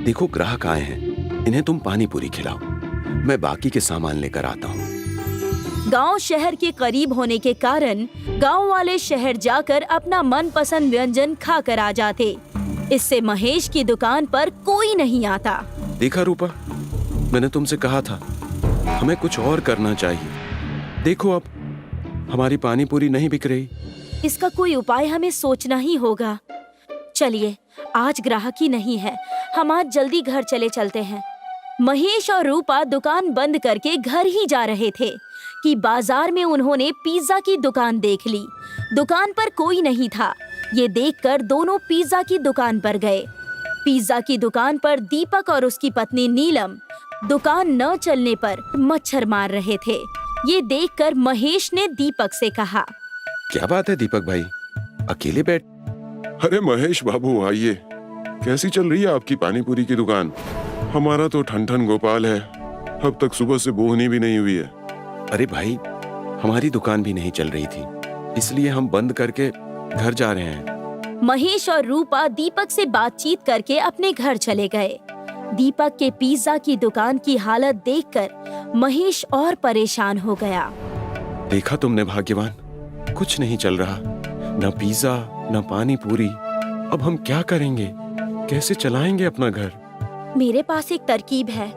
देखो ग्राहक आए हैं, इन्हें तुम पानी पूरी खिलाओ, मैं बाकी के सामान लेकर आता हूँ। गांव शहर के करीब होने के कारण गांव वाले शहर जाकर अपना मनपसंद व्यंजन खाकर आ जाते। इससे महेश की दुकान पर कोई नहीं आता। देखा रूपा, मैंने तुमसे कहा था हमें कुछ और करना चाहिए। देखो अब हमारी पानी पूरी नहीं बिक रही। इसका कोई उपाय हमें सोचना ही होगा। चलिए, आज ग्राहक ही नहीं है, हम आज जल्दी घर चले चलते हैं। महेश और रूपा दुकान बंद करके घर ही जा रहे थे कि बाजार में उन्होंने पिज्जा की दुकान देख ली। दुकान पर कोई नहीं था। ये देखकर दोनों पिज्जा की दुकान पर गए। पिज्जा की दुकान पर दीपक और उसकी पत्नी नीलम दुकान न चलने पर मच्छर मार रहे थे। ये देखकर महेश ने दीपक से कहा, क्या बात है दीपक भाई, अकेले बैठ? अरे महेश बाबू आइए, कैसी चल रही है आपकी पानी पूरी की दुकान? हमारा तो ठन ठन गोपाल है, अब तक सुबह से बोहनी भी नहीं हुई है। अरे भाई, हमारी दुकान भी नहीं चल रही थी, इसलिए हम बंद करके घर जा रहे हैं। महेश और रूपा दीपक से बातचीत करके अपने घर चले गए। दीपक के पिज्जा की दुकान की हालत देखकर महेश और परेशान हो गया। देखा तुमने भाग्यवान, कुछ नहीं चल रहा, न पिज्जा न पानी पूरी। अब हम क्या करेंगे, कैसे चलाएंगे अपना घर? मेरे पास एक तरकीब है।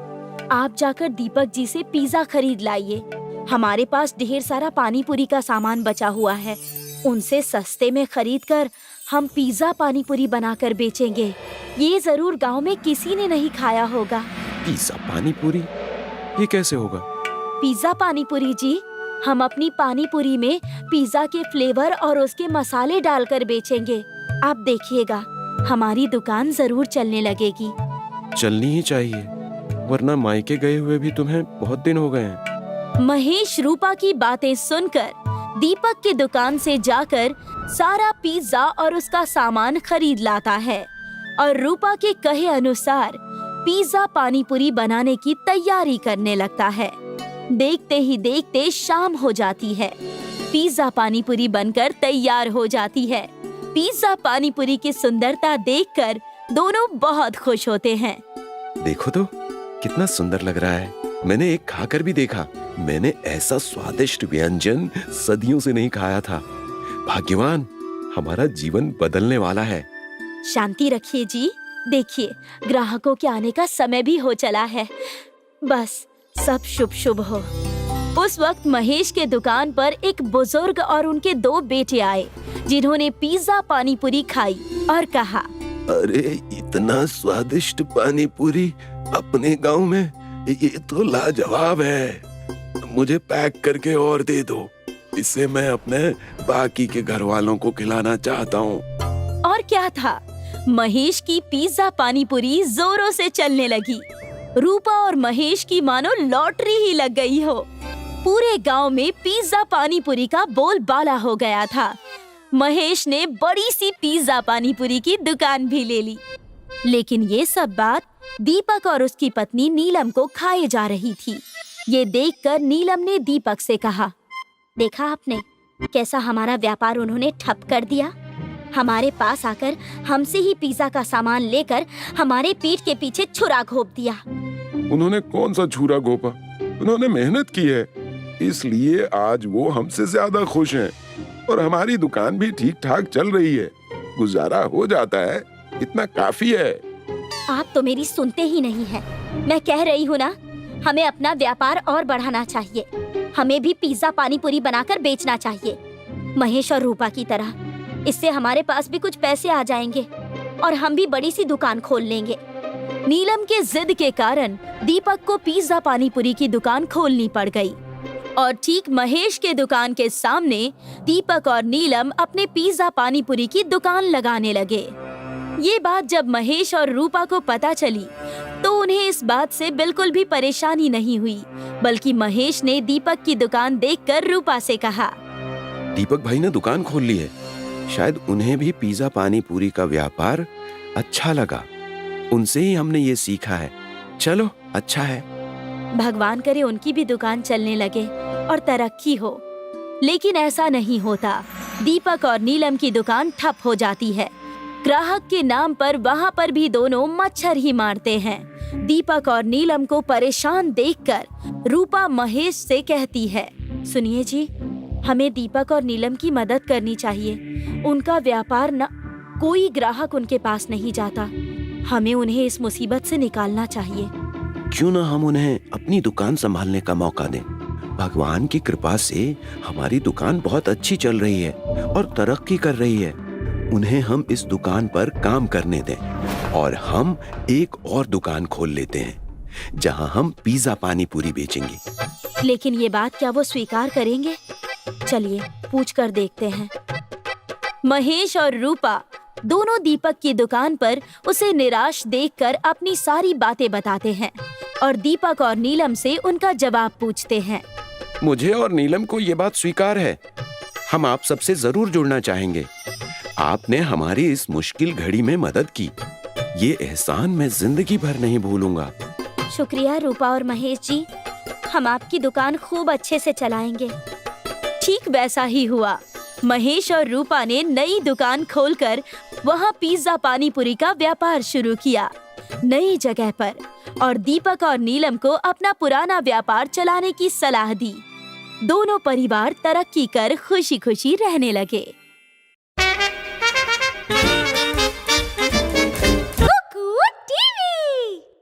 आप जाकर दीपक जी से पिज्जा खरीद लाइए। हमारे पास ढेर सारा पानी पूरी का सामान बचा हुआ है। उनसे सस्ते में खरीदकर हम पिज्जा पानी पूरी बनाकर बेचेंगे। ये जरूर गांव में किसी ने नहीं खाया होगा। पिज्जा पानी पूरी, ये कैसे होगा? पिज्जा पानी पूरी जी, हम अपनी पानी पूरी में पिज्जा के फ्लेवर और उसके मसाले डालकर बेचेंगे। आप देखिएगा, हमारी दुकान जरूर चलने लगेगी। चलनी ही चाहिए, वरना मायके गए हुए भी तुम्हें बहुत दिन हो गए हैं। महेश रूपा की बातें सुनकर दीपक की दुकान से जाकर सारा पिज्जा और उसका सामान खरीद लाता है और रूपा के कहे अनुसार पिज्जा पानी पूरी बनाने की तैयारी करने लगता है। देखते ही देखते शाम हो जाती है। पिज्जा पानी पूरी बनकर तैयार हो जाती है। पिज्जा पानी पूरी की सुंदरता देखकर दोनों बहुत खुश होते हैं। देखो तो कितना सुंदर लग रहा है। मैंने एक खाकर भी देखा। मैंने ऐसा स्वादिष्ट व्यंजन सदियों से नहीं खाया था। भाग्यवान, हमारा जीवन बदलने वाला है। शांति रखिए जी। देखिए, ग्राहकों के आने का समय भी हो चला है। बस सब शुभ शुभ हो। उस वक्त महेश के दुकान पर एक बुजुर्ग और उनके 2 बेटे आए, जिन्होंने पिज्जा पानी पूरी खाई और कहा, अरे इतना स्वादिष्ट पानी पूरी अपने गांव में ये तो लाजवाब है। मुझे पैक करके और दे दो, इससे मैं अपने बाकी के घर वालों को खिलाना चाहता हूँ। और क्या था, महेश की पिज्जा पानी पूरी जोरों से चलने लगी। रूपा और महेश की मानो लॉटरी ही लग गई हो। पूरे गांव में पिज्जा पानी पूरी का बोलबाला हो गया था। महेश ने बड़ी सी पिज्जा पानी पूरी की दुकान भी ले ली। लेकिन ये सब बात दीपक और उसकी पत्नी नीलम को खाए जा रही थी। ये देखकर नीलम ने दीपक से कहा, देखा आपने कैसा हमारा व्यापार उन्होंने ठप कर दिया। हमारे पास आकर हमसे ही पिज्जा का सामान लेकर हमारे पीठ के पीछे छुरा घोंप दिया। उन्होंने कौन सा छुरा घोंपा, उन्होंने मेहनत की है, इसलिए आज वो हमसे ज्यादा खुश हैं और हमारी दुकान भी ठीक ठाक चल रही है। गुजारा हो जाता है, इतना काफी है। आप तो मेरी सुनते ही नहीं है। मैं कह रही हूँ ना, हमें अपना व्यापार और बढ़ाना चाहिए। हमें भी पिज्जा पानी पूरी बनाकर बेचना चाहिए, महेश और रूपा की तरह। इससे हमारे पास भी कुछ पैसे आ जाएंगे और हम भी बड़ी सी दुकान खोल लेंगे। नीलम के जिद के कारण दीपक को पिज्जा पानी पूरी की दुकान खोलनी पड़ गई और ठीक महेश के दुकान के सामने दीपक और नीलम अपने पिज्जा पानी पूरी की दुकान लगाने लगे। ये बात जब महेश और रूपा को पता चली तो उन्हें इस बात से बिल्कुल भी परेशानी नहीं हुई, बल्कि महेश ने दीपक की दुकान देखकर रूपा से कहा, दीपक भाई ने दुकान खोल ली है, शायद उन्हें भी पिज्जा पानी पूरी का व्यापार अच्छा लगा। उनसे ही हमने ये सीखा है। चलो अच्छा है। भगवान करे उनकी भी दुकान चलने लगे और तरक्की हो। लेकिन ऐसा नहीं होता। दीपक और नीलम की दुकान ठप हो जाती है। ग्राहक के नाम पर वहाँ पर भी दोनों मच्छर ही मारते हैं। दीपक और नीलम को परेशान देखकर रूपा महेश से कहती है, सुनिए जी, हमें दीपक और नीलम की मदद करनी चाहिए। उनका व्यापार न कोई ग्राहक उनके पास नहीं जाता। हमें उन्हें इस मुसीबत से निकालना चाहिए। क्यों ना हम उन्हें अपनी दुकान संभालने का मौका दें। भगवान की कृपा से हमारी दुकान बहुत अच्छी चल रही है और तरक्की कर रही है। उन्हें हम इस दुकान पर काम करने दें और हम एक और दुकान खोल लेते हैं जहां हम पिज्जा पानी पूरी बेचेंगे। लेकिन ये बात क्या वो स्वीकार करेंगे? चलिए पूछ कर देखते हैं। महेश और रूपा दोनों दीपक की दुकान पर उसे निराश देखकर अपनी सारी बातें बताते हैं और दीपक और नीलम से उनका जवाब पूछते हैं। मुझे और नीलम को ये बात स्वीकार है। हम आप सबसे जरूर जुड़ना चाहेंगे। आपने हमारी इस मुश्किल घड़ी में मदद की, ये एहसान मैं जिंदगी भर नहीं भूलूंगा। शुक्रिया रूपा और महेश जी, हम आपकी दुकान खूब अच्छे से चलाएंगे। ठीक वैसा ही हुआ। महेश और रूपा ने नई दुकान खोलकर वहाँ पिज्जा पानी पूरी का व्यापार शुरू किया नई जगह पर, और दीपक और नीलम को अपना पुराना व्यापार चलाने की सलाह दी। दोनों परिवार तरक्की कर खुशी खुशी रहने लगे।